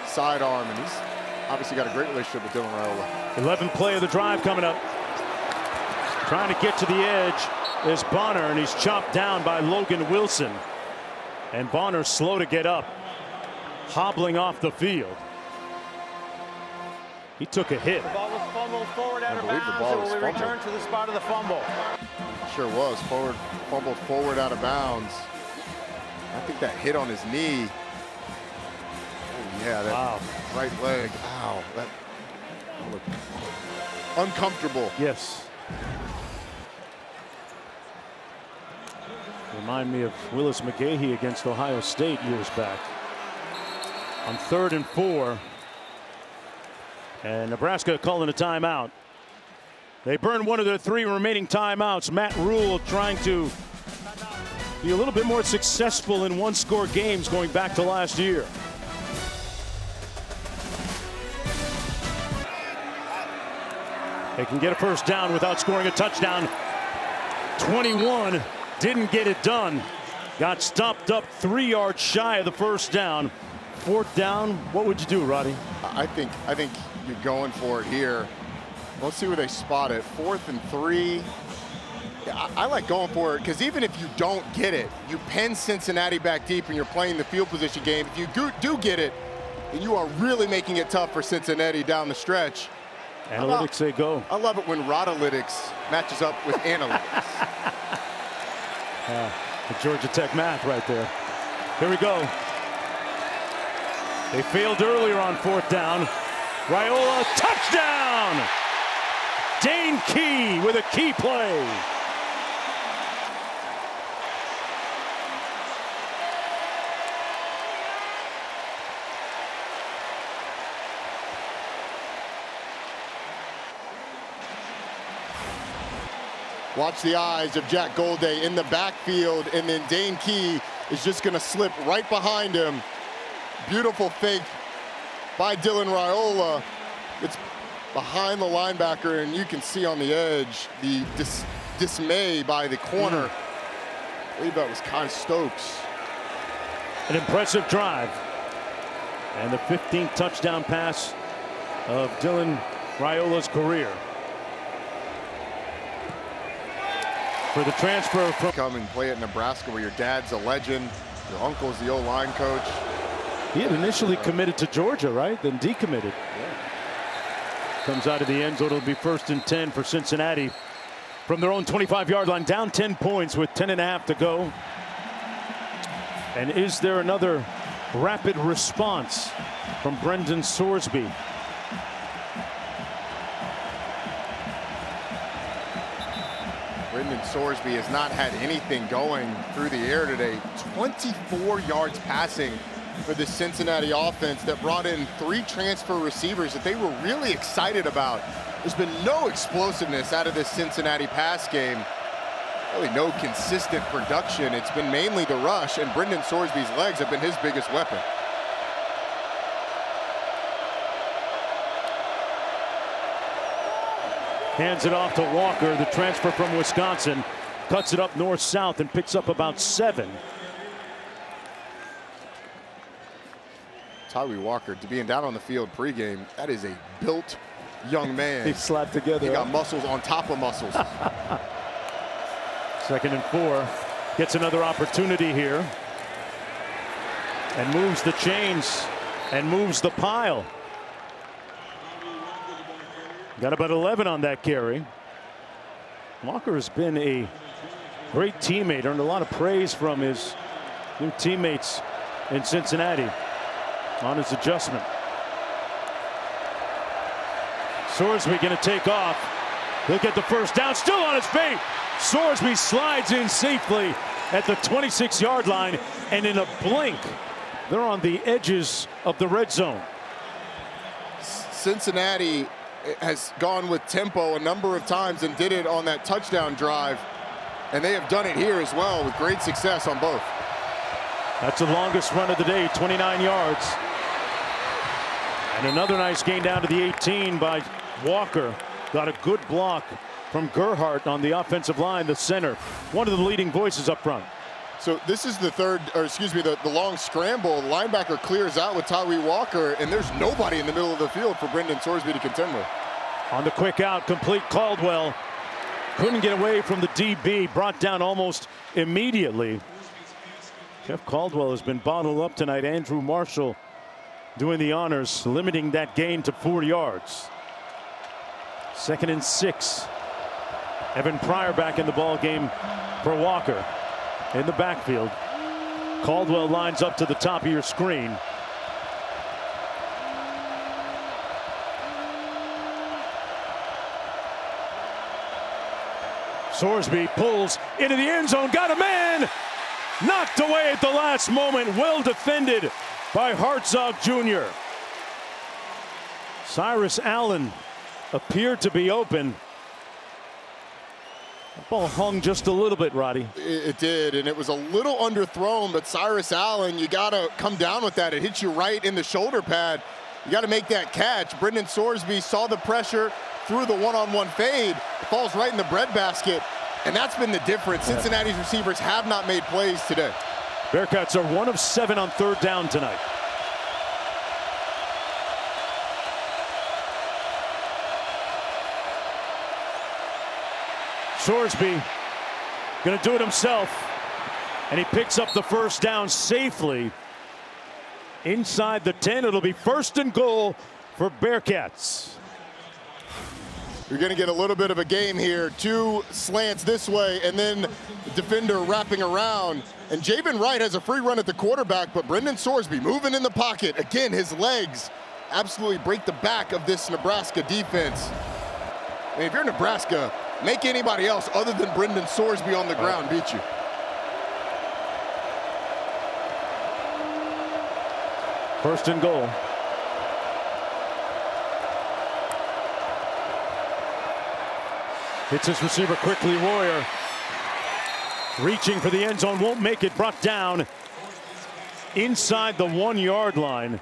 B: sidearm, and he's obviously got a great relationship with Dylan Raiola.
A: 11th play of the drive coming up. Trying to get to the edge is Bonner, and he's chopped down by Logan Wilson. And Bonner's slow to get up, hobbling off the field. He took a hit.
C: The ball was fumbled forward out of bounds.
B: The ball was
C: It will be returned to the spot of the fumble.
B: Sure was. Fumbled forward out of bounds. I think that hit on his knee. Oh, yeah, that right leg. Ow, that looked uncomfortable.
A: Yes. Remind me of Willis McGahee against Ohio State years back. On 3rd and 4. And Nebraska calling a timeout. They burn one of their 3 remaining timeouts. Matt Rule trying to be a little bit more successful in one-score games going back to last year. They can get a first down without scoring a touchdown. 21 didn't get it done. Got stopped up 3 yards shy of the first down. 4th down, what would you do, Roddy?
B: I think you're going for it here. Let's see where they spot it. 4th and 3. I like going for it because even if you don't get it, you pin Cincinnati back deep and you're playing the field position game. If you do get it, then you are really making it tough for Cincinnati down the stretch.
A: Analytics say go.
B: I love it when Rotalytics matches up with analytics.
A: The Georgia Tech math right there. Here we go. They failed earlier on 4th down. Raiola, touchdown! Dane Key with a key play.
B: Watch the eyes of Jack Golday in the backfield, and then Dane Key is just going to slip right behind him. Beautiful fake by Dylan Raiola. It's behind the linebacker, and you can see on the edge the dismay by the corner. I believe that was Kai Stokes.
A: An impressive drive. And the 15th touchdown pass of Dylan Raiola's career. For the transfer from...
B: Come and play at Nebraska where your dad's a legend, your uncle's the O-line coach.
A: He had initially committed to Georgia, right? Then decommitted. Comes out of the end zone. It'll be 1st and 10 for Cincinnati from their own 25-yard line, down 10 points with 10.5 to go. And is there another rapid response from Brendan Sorsby?
B: Brendan Sorsby has not had anything going through the air today. 24 yards passing for the Cincinnati offense that brought in 3 transfer receivers that they were really excited about. There's been no explosiveness out of this Cincinnati pass game. Really no consistent production. It's been mainly the rush, and Brendan Sorsby's legs have been his biggest weapon.
A: Hands it off to Walker, the transfer from Wisconsin. Cuts it up north-south and picks up about 7.
B: Tyree Walker, to being down on the field pregame, that is a built young man.
A: He slapped together.
B: He got muscles on top of muscles.
A: 2nd and 4. Gets another opportunity here. And moves the chains and moves the pile. Got about 11 on that carry. Walker has been a great teammate, earned a lot of praise from his new teammates in Cincinnati on his adjustment. Sorsby going to take off. He'll get the 1st down, still on his feet. Sorsby slides in safely at the 26-yard line, and in a blink, they're on the edges of the red zone.
B: Cincinnati has gone with tempo a number of times and did it on that touchdown drive, and they have done it here as well with great success on both.
A: That's the longest run of the day, 29 yards. And another nice gain down to the 18 by Walker. Got a good block from Gerhardt on the offensive line, the center. One of the leading voices up front.
B: So this is the the long scramble. The linebacker clears out with Tyree Walker, and there's nobody in the middle of the field for Brendan Sorsby to contend with.
A: On the quick out, complete. Caldwell couldn't get away from the DB, brought down almost immediately. Jeff Caldwell has been bottled up tonight. Andrew Marshall doing the honors, limiting that gain to 4 yards. 2nd and 6. Evan Pryor back in the ball game for Walker. In the backfield. Caldwell lines up to the top of your screen. Sorsby pulls into the end zone, got a man, knocked away at the last moment, well defended by Hartzog Jr. Cyrus Allen appeared to be open. The ball hung just a little bit, Roddy.
B: It did, and it was a little underthrown, but Cyrus Allen, you got to come down with that. It hits you right in the shoulder pad. You got to make that catch. Brendan Sorsby saw the pressure, threw the one-on-one fade, falls right in the breadbasket, and that's been the difference. Cincinnati's receivers have not made plays today.
A: Bearcats are 1 of 7 on 3rd down tonight. Sorsby going to do it himself, and he picks up the first down safely inside the 10. It'll be 1st and goal for Bearcats.
B: You're going to get a little bit of a game here. 2 slants this way, and then the defender wrapping around. And Javen Wright has a free run at the quarterback, but Brendan Sorsby moving in the pocket. Again, his legs absolutely break the back of this Nebraska defense. I mean, if you're Nebraska, make anybody else other than Brendan Sorsby on the ground beat you.
A: First and goal. Hits his receiver quickly. Royer reaching for the end zone, won't make it. Brought down inside the 1-yard line.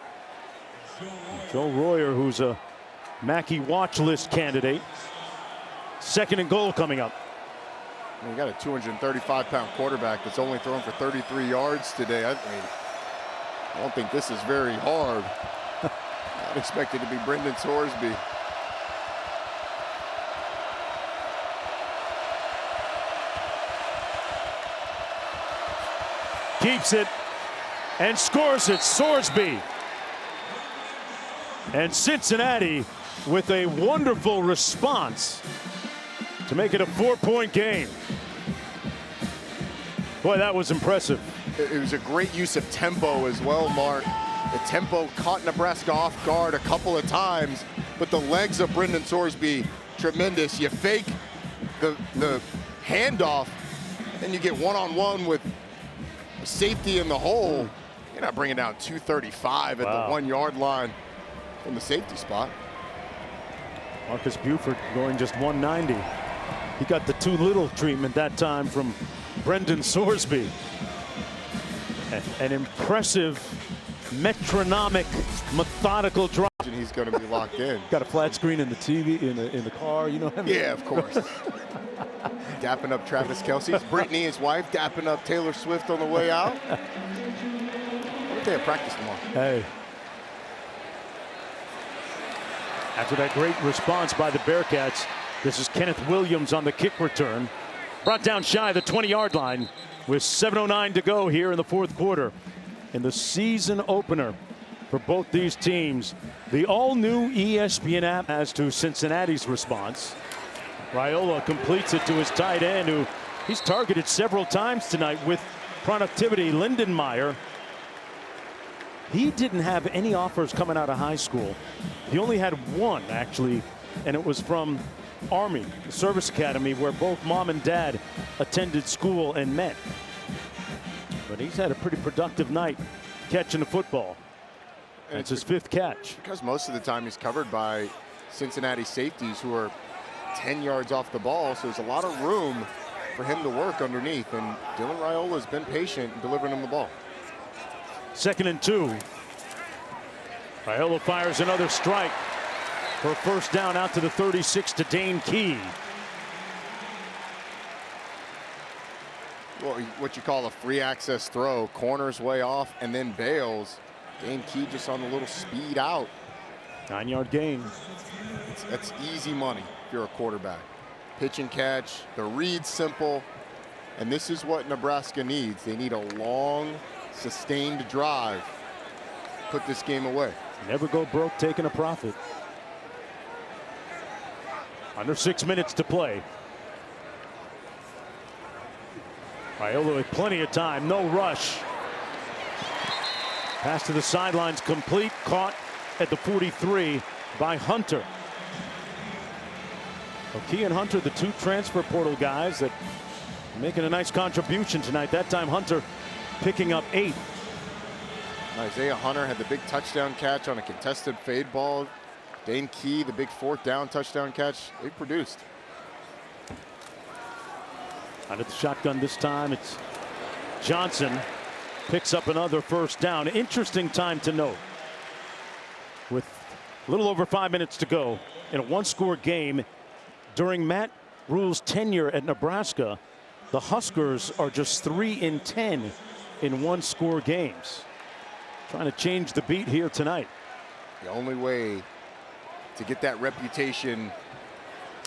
A: Joe Royer, who's a Mackey watch list candidate. 2nd and goal coming up.
B: You got a 235-pound quarterback that's only thrown for 33 yards today. I don't think this is very hard. Not expected to be Brendan Sorsby.
A: Keeps it and scores it. Sorsby. And Cincinnati with a wonderful response to make it a 4-point game. Boy, that was impressive.
B: It was a great use of tempo as well, Mark. The tempo caught Nebraska off guard a couple of times, but the legs of Brendan Sorsby, tremendous. You fake the handoff, and you get one-on-one with safety in the hole. You're not bringing down 235 at the 1-yard line from the safety spot.
A: Marcus Buford going just 190. He got the too little treatment that time from Brendan Sorsby. An impressive, metronomic, methodical drive.
B: And he's going to be locked in.
A: Got a flat screen in the TV in the car, you know what I mean?
B: Yeah, of course. Dapping up Travis Kelce. Brittany, his wife, dapping up Taylor Swift on the way out. What if they have practice tomorrow?
A: Hey. After that great response by the Bearcats, this is Kenneth Williams on the kick return. Brought down shy of the 20-yard line with 7:09 to go here in the 4th quarter. In the season opener for both these teams, the all-new ESPN app as to Cincinnati's response. Raiola completes it to his tight end, who he's targeted several times tonight with productivity. Lindenmeyer, he didn't have any offers coming out of high school. He only had one, actually, and it was from Army, the service academy, where both mom and dad attended school and met. But he's had a pretty productive night catching the football. And it's his 5th catch.
B: Because most of the time he's covered by Cincinnati safeties who are 10 yards off the ball, so there's a lot of room for him to work underneath, and Dylan Raiola has been patient in delivering him the ball.
A: 2nd and 2. Raiola fires another strike for a first down out to the 36 to Dane Key.
B: Well, what you call a free access throw, corners way off and then bails. Dane Key just on a little speed out.
A: 9-yard gain.
B: That's easy money if you're a quarterback. Pitch and catch, the read's simple, and this is what Nebraska needs. They need a long, sustained drive. Put this game away.
A: Never go broke taking a profit. Under 6 minutes to play. Raiola with plenty of time, no rush. Pass to the sidelines complete, caught at the 43 by Hunter. Key and Hunter, the 2 transfer portal guys that are making a nice contribution tonight. That time Hunter picking up 8.
B: Isaiah Hunter had the big touchdown catch on a contested fade ball. Dane Key, the big 4th down touchdown catch. They produced.
A: Out of the shotgun this time, it's Johnson picks up another first down. Interesting time to note. With a little over 5 minutes to go in a 1-score game, during Matt Rhule's tenure at Nebraska, the Huskers are just 3-10 in 1-score games. Trying to change the beat here tonight.
B: The only way to get that reputation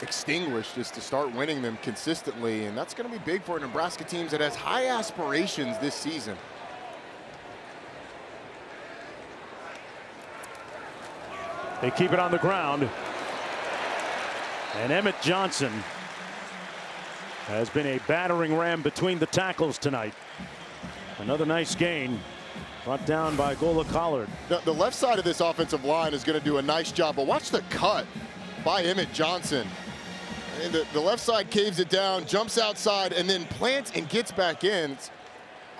B: extinguished is to start winning them consistently, and that's going to be big for a Nebraska team that has high aspirations this season.
A: They keep it on the ground. And Emmett Johnson has been a battering ram between the tackles tonight. Another nice gain brought down by Gola Collard.
B: The left side of this offensive line is going to do a nice job, but watch the cut by Emmett Johnson. And the left side caves it down, jumps outside, and then plants and gets back in. It's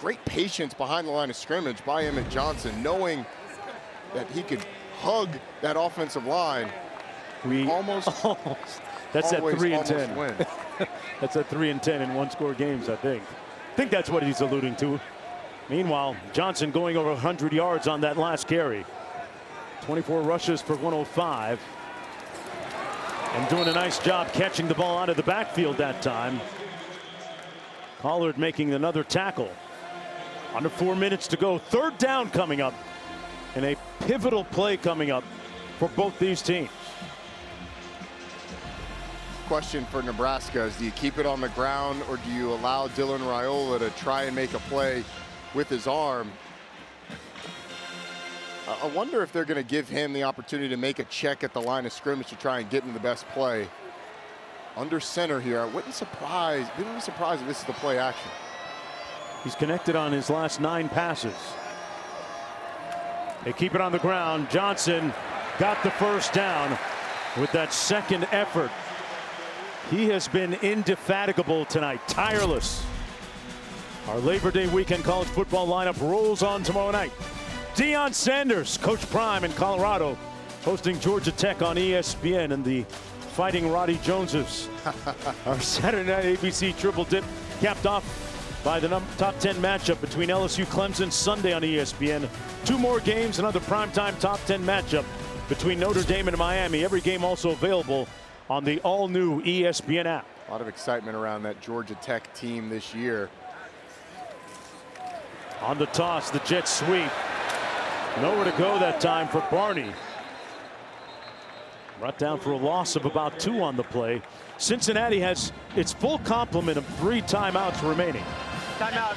B: great patience behind the line of scrimmage by Emmett Johnson, knowing that he could hug that offensive line.
A: We
B: almost
A: that's at 3 and 10.
B: Win.
A: That's at 3 and 10 in one-score games, I think. I think that's what he's alluding to. Meanwhile, Johnson going over 100 yards on that last carry. 24 rushes for 105. And doing a nice job catching the ball out of the backfield that time. Collard making another tackle. Under 4 minutes to go. Third down coming up. And a pivotal play coming up for both these teams.
B: Question for Nebraska is, do you keep it on the ground or do you allow Dylan Raiola to try and make a play with his arm? I wonder if they're going to give him the opportunity to make a check at the line of scrimmage to try and get him the best play. Under center here, I wouldn't be surprised if this is the play action.
A: He's connected on his last 9 passes. They keep it on the ground. Johnson got the first down with that second effort. He has been indefatigable tonight, tireless. Our Labor Day weekend college football lineup rolls on tomorrow night. Deion Sanders, Coach Prime in Colorado, hosting Georgia Tech on ESPN, and the Fighting Roddy Joneses. Our Saturday night ABC triple dip capped off by the top 10 matchup between LSU Clemson Sunday on ESPN. 2 more games, another primetime top 10 matchup between Notre Dame and Miami. Every game also available on the all-new ESPN app.
B: A lot of excitement around that Georgia Tech team this year.
A: On the toss, the jet sweep. Nowhere to go that time for Barney. Brought down for a loss of about 2 on the play. Cincinnati has its full complement of 3 timeouts remaining.
C: Timeout.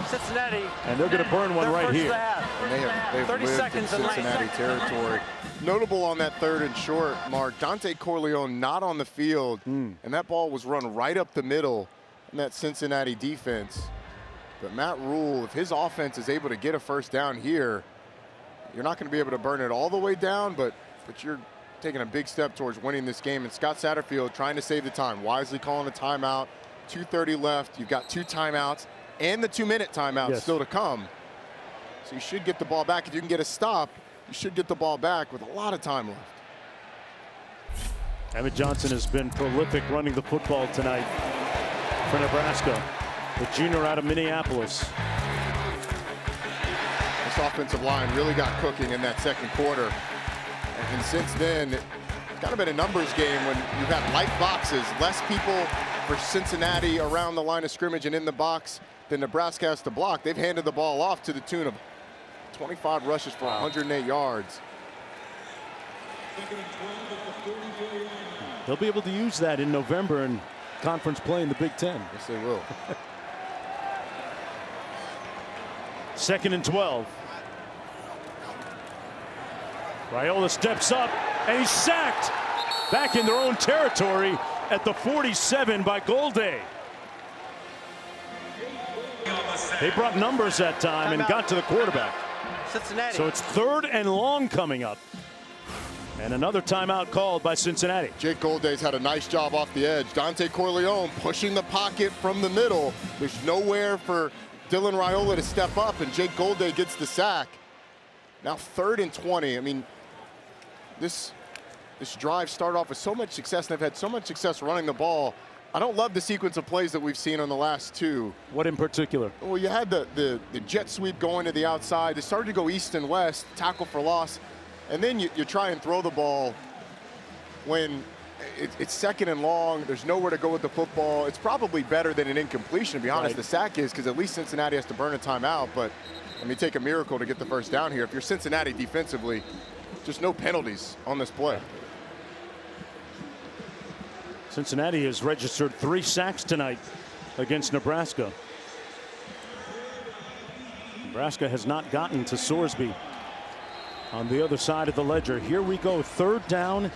C: Cincinnati.
A: And they're going to burn one right here.
B: And they've
C: 30
B: lived
C: seconds
B: in
C: and
B: Cincinnati territory. Notable on that 3rd and short, Mark, Dante Corleone not on the field, and that ball was run right up the middle in that Cincinnati defense. But Matt Rule, if his offense is able to get a first down here, you're not going to be able to burn it all the way down, but you're taking a big step towards winning this game. And Scott Satterfield trying to save the time, wisely calling a timeout. 2:30 left. You've got 2 timeouts and the 2-minute timeout still to come. So you should get the ball back. If you can get a stop, you should get the ball back with a lot of time left.
A: Emmett Johnson has been prolific running the football tonight for Nebraska. The junior out of Minneapolis.
B: This offensive line really got cooking in that second quarter. And since then, it's kind of been a numbers game when you've had light boxes, less people for Cincinnati around the line of scrimmage and in the box than Nebraska has to block. They've handed the ball off to the tune of 25 rushes for 108 yards.
A: They'll be able to use that in November in conference play in the Big Ten.
B: Yes, they will.
A: 2nd and 12. Raiola steps up and he's sacked back in their own territory at the 47 by Golday. They brought numbers that time and got to the quarterback.
C: Cincinnati.
A: So it's 3rd and long coming up. And another timeout called by Cincinnati.
B: Jake Golday's had a nice job off the edge. Dante Corleone pushing the pocket from the middle. There's nowhere for Dylan Raiola to step up, and Jake Golday gets the sack. Now 3rd and 20. I mean, this drive started off with so much success, and they've had so much success running the ball. I don't love the sequence of plays that we've seen on the last 2.
A: What in particular?
B: Well, you had the jet sweep going to the outside. They started to go east and west, tackle for loss. And then you try and throw the ball when it's 2nd and long. There's nowhere to go with the football. It's probably better than an incompletion, to be honest.
A: Right.
B: The sack is, because at least Cincinnati has to burn a timeout. But I mean, take a miracle to get the first down here. If you're Cincinnati defensively, just no penalties on this play.
A: Cincinnati has registered 3 sacks tonight against Nebraska. Nebraska has not gotten to Sorsby on the other side of the ledger. Here we go, 3rd down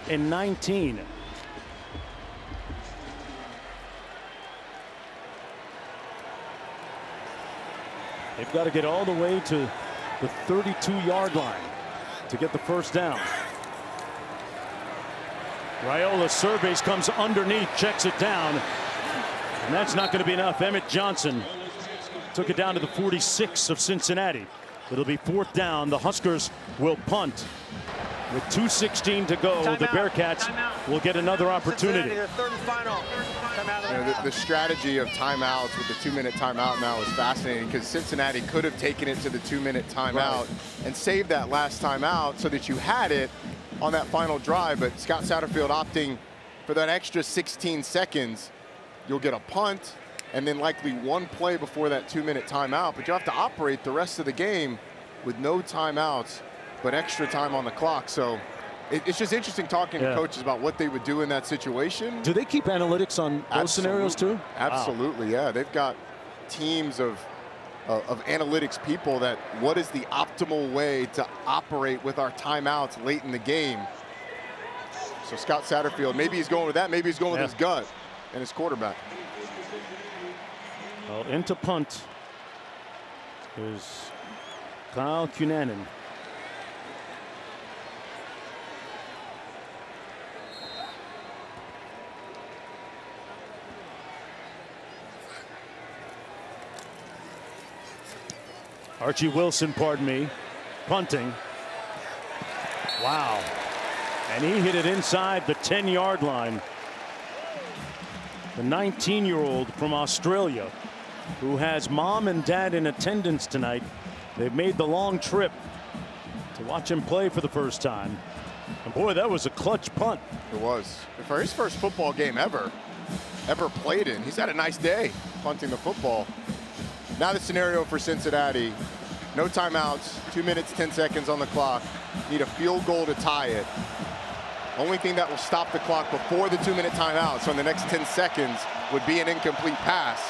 A: and 19. They've got to get all the way to the 32-yard line to get the 1st down. Raiola surveys, comes underneath, checks it down, and that's not going to be enough. Emmett Johnson took it down to the 46 of Cincinnati. It'll be 4th down. The Huskers will punt. With 2:16 to go, the Bearcats will get another opportunity.
C: Their 3rd and final.
B: The strategy of timeouts with the 2-minute timeout now is fascinating, because Cincinnati could have taken it to the 2-minute timeout and saved that last timeout so that you had it on that final drive. But Scott Satterfield opting for that extra 16 seconds. You'll get a punt and then likely 1 play before that 2-minute timeout, but you have to operate the rest of the game with no timeouts but extra time on the clock. So it's just interesting talking to coaches about what they would do in that situation.
A: Do they keep analytics on those scenarios too?
B: Absolutely, yeah. They've got teams of analytics people that what is the optimal way to operate with our timeouts late in the game. So Scott Satterfield, maybe he's going with that, maybe he's going with his gut and his quarterback.
A: Well, into punt is Kyle Cunanan. Archie Wilson, pardon me, punting. Wow. And he hit it inside the 10-yard line. The 19-year-old from Australia, who has mom and dad in attendance tonight. They've made the long trip to watch him play for the first time. And boy, that was a clutch punt.
B: It was. For his first football game ever played in. He's had a nice day punting the football. Now the scenario for Cincinnati, no timeouts, 2 minutes, 10 seconds on the clock. Need a field goal to tie it. Only thing that will stop the clock before the 2-minute timeout, so in the next 10 seconds, would be an incomplete pass.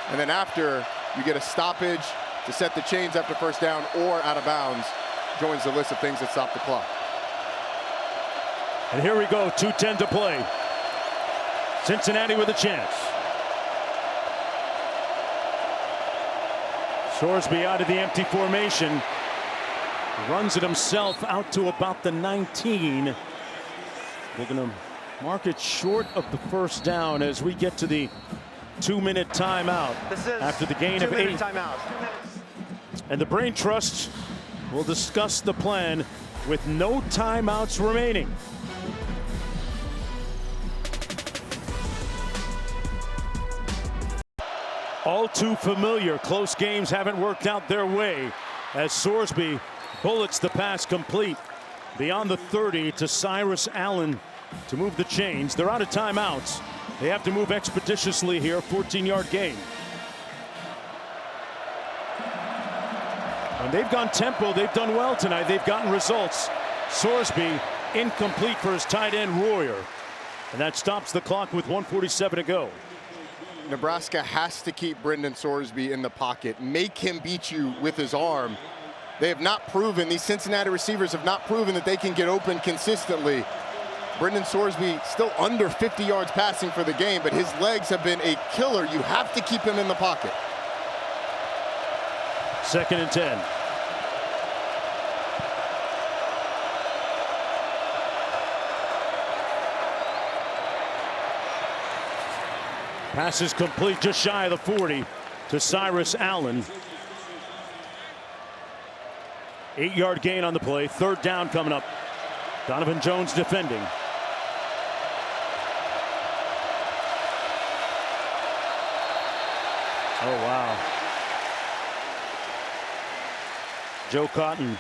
B: And then after, you get a stoppage to set the chains after 1st down or out of bounds. Joins the list of things that stop the clock.
A: And here we go, 2:10 to play. Cincinnati with a chance. Sorsby out of the empty formation. Runs it himself out to about the 19. We're going to mark it short of the 1st down as we get to the 2-minute timeout. After the gain of 8.
C: Timeout.
A: And the Brain Trust will discuss the plan with no timeouts remaining. All too familiar. Close games haven't worked out their way as Sorsby bullets the pass complete beyond the 30 to Cyrus Allen to move the chains. They're out of timeouts. They have to move expeditiously here. 14-yard gain. And they've gone tempo. They've done well tonight. They've gotten results. Sorsby incomplete for his tight end Royer. And that stops the clock with 1:47 to go.
B: Nebraska has to keep Brendan Sorsby in the pocket. Make him beat you with his arm. They have not proven, these Cincinnati receivers have not proven that they can get open consistently. Brendan Sorsby still under 50 yards passing for the game, but his legs have been a killer. You have to keep him in the pocket.
A: 2nd and 10. Pass is complete just shy of the 40 to Cyrus Allen. 8-yard gain on the play. 3rd down coming up. Donovan Jones defending. Oh, wow. Joe Cotton.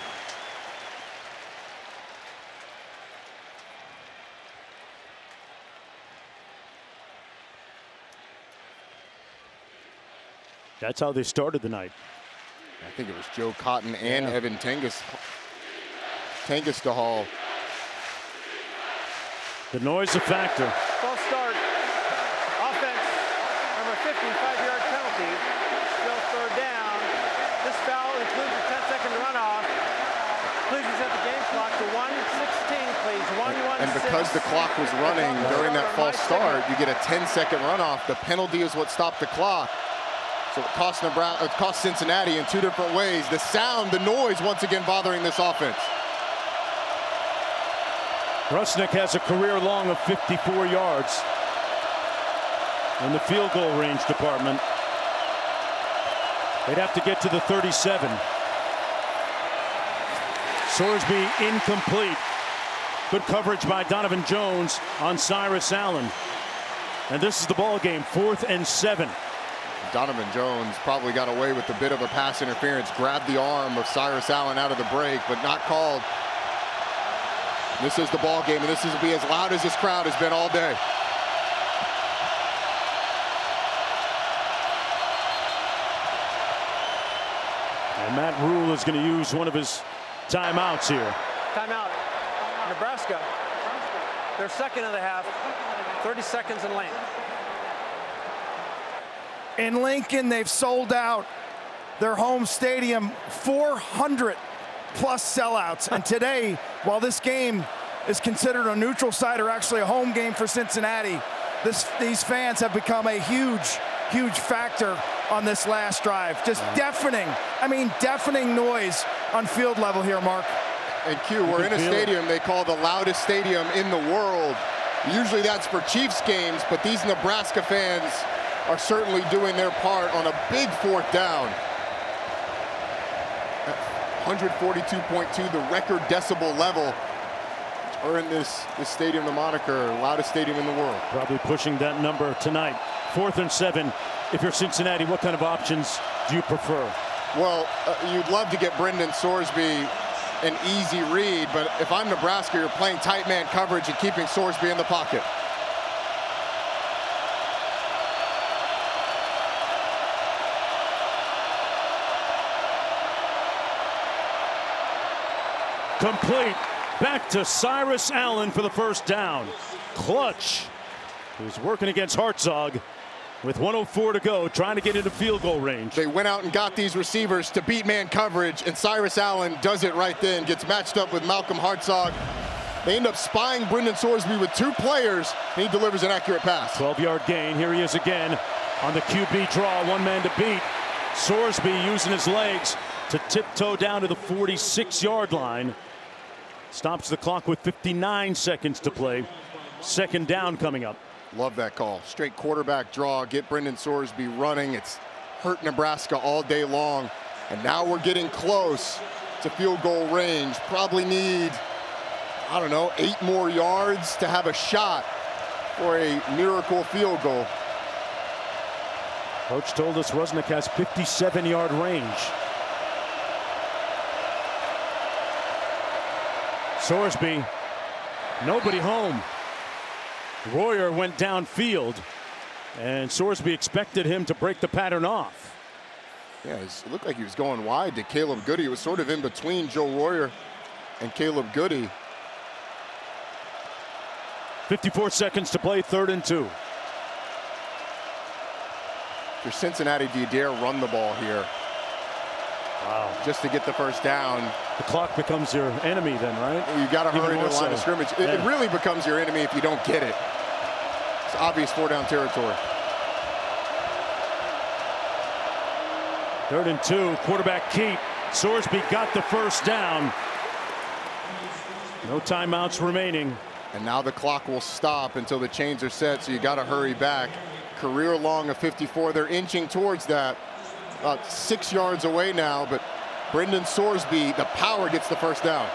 A: That's how they started the night.
B: I think it was Joe Cotton and Evan Tangus to Hall.
A: The noise a factor.
C: 5-yard penalty. Still third down. This foul includes a 10-second runoff. Please reset the game clock to 1:16, please. 1:16.
B: And because the clock was running during that false start, you get a 10-second runoff. The penalty is what stopped the clock. So it cost Cincinnati in two different ways. The sound, the noise, once again bothering this offense.
A: Rusnick has a career long of 54 yards in the field goal range department. They'd have to get to the 37. Sorsby incomplete. Good coverage by Donovan Jones on Cyrus Allen. And this is the ball game, 4th and 7.
B: Donovan Jones probably got away with a bit of a pass interference, grabbed the arm of Cyrus Allen out of the break, but not called. This is the ball game, and this will be as loud as this crowd has been all day.
A: And Matt Rule is going to use one of his timeouts here.
C: Timeout. Nebraska. Their second of the half. 30 seconds in length.
D: In Lincoln, they've sold out their home stadium, 400 plus sellouts. And today, while this game is considered a neutral site or actually a home game for Cincinnati, these fans have become a huge factor on this last drive. Just deafening noise on field level here, Mark.
B: And Q, we're in a stadium they call the loudest stadium in the world. Usually that's for Chiefs games, but these Nebraska fans are certainly doing their part on a big 4th down. 142.2, the record decibel level, earned this stadium the moniker loudest stadium in the world.
A: Probably pushing that number tonight. 4th and 7. If you're Cincinnati, what kind of options do you prefer?
B: Well, you'd love to get Brendan Sorsby an easy read, but if I'm Nebraska, you're playing tight man coverage and keeping Sorsby in the pocket.
A: Complete. Back to Cyrus Allen for the first down. Clutch, who's working against Hartzog with 1:04 to go, trying to get into field goal range.
B: They went out and got these receivers to beat man coverage, and Cyrus Allen does it right then, gets matched up with Malcolm Hartzog. They end up spying Brendan Sorsby with 2 players, and he delivers an accurate pass.
A: 12-yard gain. Here he is again on the QB draw, one man to beat. Sorsby using his legs to tiptoe down to the 46-yard line. Stops the clock with 59 seconds to play. Second down coming up.
B: Love that call. Straight quarterback draw, get Brendan Sorsby running. It's hurt Nebraska all day long. And now we're getting close to field goal range. Probably need, 8 more yards to have a shot for a miracle field goal.
A: Coach told us Rusnick has 57-yard range. Sorsby, nobody home. Royer went downfield, and Sorsby expected him to break the pattern off.
B: Yeah, it looked like he was going wide to Caleb Goody. It was sort of in between Joe Royer and Caleb Goody.
A: 54 seconds to play, 3rd and 2.
B: For Cincinnati, do you dare run the ball here?
A: Wow.
B: Just to get the first down.
A: The clock becomes your enemy then, right?
B: You got to hurry to the line
A: so.
B: of scrimmage. It really becomes your enemy if you don't get it. It's obvious 4-down territory.
A: 3rd and 2, quarterback keep. Sorsby got the first down. No timeouts remaining.
B: And now the clock will stop until the chains are set, so you got to hurry back. Career long of 54. They're inching towards that. About 6 yards away now, but Brendan Sorsby, the power, gets the first down.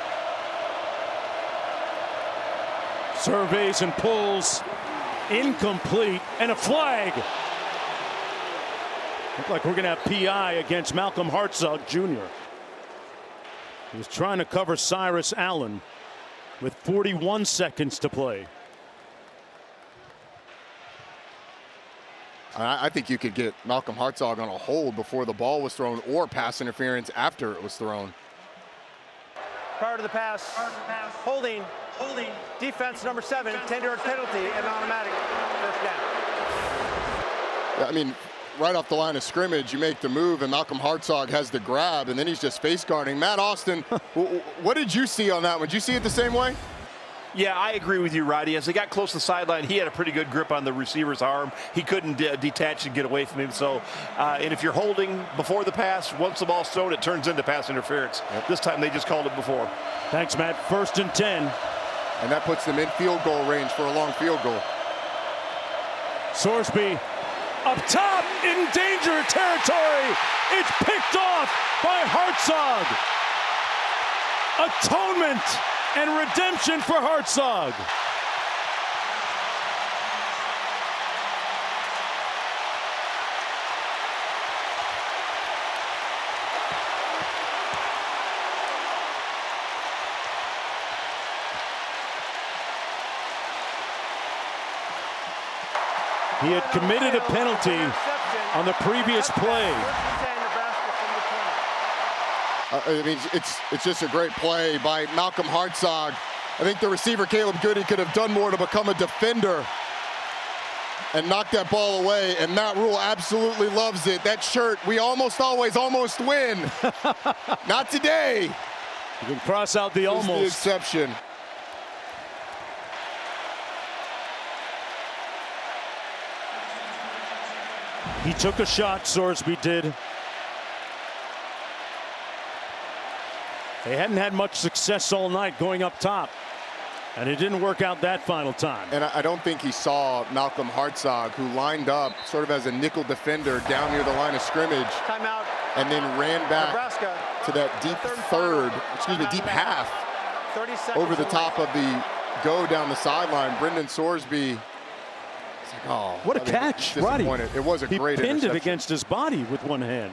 A: Surveys and pulls. Incomplete, and a flag. Look like we're going to have PI against Malcolm Hartzog Jr. He was trying to cover Cyrus Allen with 41 seconds to play.
B: I think you could get Malcolm Hartzog on a hold before the ball was thrown, or pass interference after it was thrown.
C: Prior to the pass, holding, defense number 7, 10-yard penalty, and automatic first down.
B: I mean, right off the line of scrimmage, you make the move, and Malcolm Hartzog has the grab, and then he's just face guarding. Matt Austin, what did you see on that one? Did you see it the same way?
E: Yeah, I agree with you, Roddy. As they got close to the sideline, he had a pretty good grip on the receiver's arm. He couldn't detach and get away from him. So, and if you're holding before the pass, once the ball's thrown, it turns into pass interference. Yep. This time they just called it before.
A: Thanks, Matt. 1st and 10.
B: And that puts them in field goal range for a long field goal.
A: Sorsby up top in danger territory. It's picked off by Hartzog. Atonement and redemption for Hartzog. He had committed a penalty on the previous play.
B: I mean, it's just a great play by Malcolm Hartzog. I think the receiver, Caleb Goody, could have done more to become a defender and knock that ball away, and Matt Rule absolutely loves it. That shirt, we almost always almost win. Not today.
A: You can cross out the almost.
B: The exception.
A: He took a shot, Sorsby did. They hadn't had much success all night going up top, and it didn't work out that final time.
B: And I don't think he saw Malcolm Hartzog, who lined up sort of as a nickel defender down near the line of scrimmage.
C: Timeout.
B: And then ran back
C: Nebraska
B: to that deep deep half over the top of the go down the sideline. Brendan Sorsby. Like, oh,
A: what a catch, Roddy.
B: It was a great interception.
A: He pinned it against his body with one hand.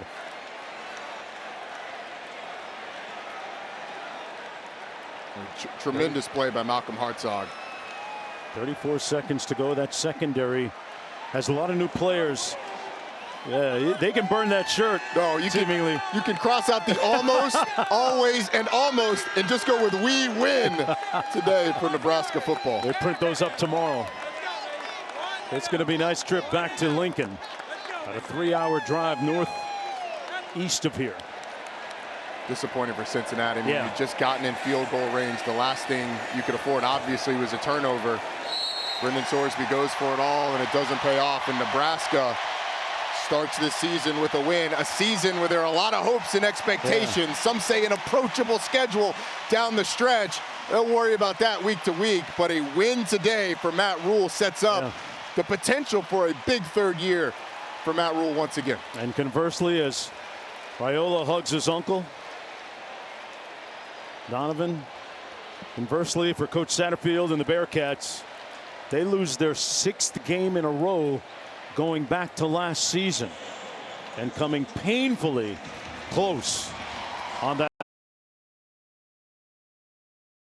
B: Tremendous play by Malcolm Hartzog.
A: 34 seconds to go. That secondary has a lot of new players. Yeah, they can burn that shirt.
B: No, you can cross out the almost, always, and almost, and just go with "we win" today for Nebraska football.
A: They print those up tomorrow. It's going to be a nice trip back to Lincoln. About a 3-hour drive northeast of here.
B: Disappointing for Cincinnati. I mean, you'd just gotten in field goal range. The last thing you could afford, obviously, was a turnover. Brendan Sorsby goes for it all, and it doesn't pay off. And Nebraska starts this season with a win. A season where there are a lot of hopes and expectations. Yeah. Some say an approachable schedule down the stretch. Don't worry about that week to week. But a win today for Matt Rule sets up the potential for a big third year for Matt Rule once again.
A: And conversely, as Viola hugs his uncle, Donovan, conversely for Coach Satterfield and the Bearcats, they lose their 6th game in a row going back to last season and coming painfully close on that.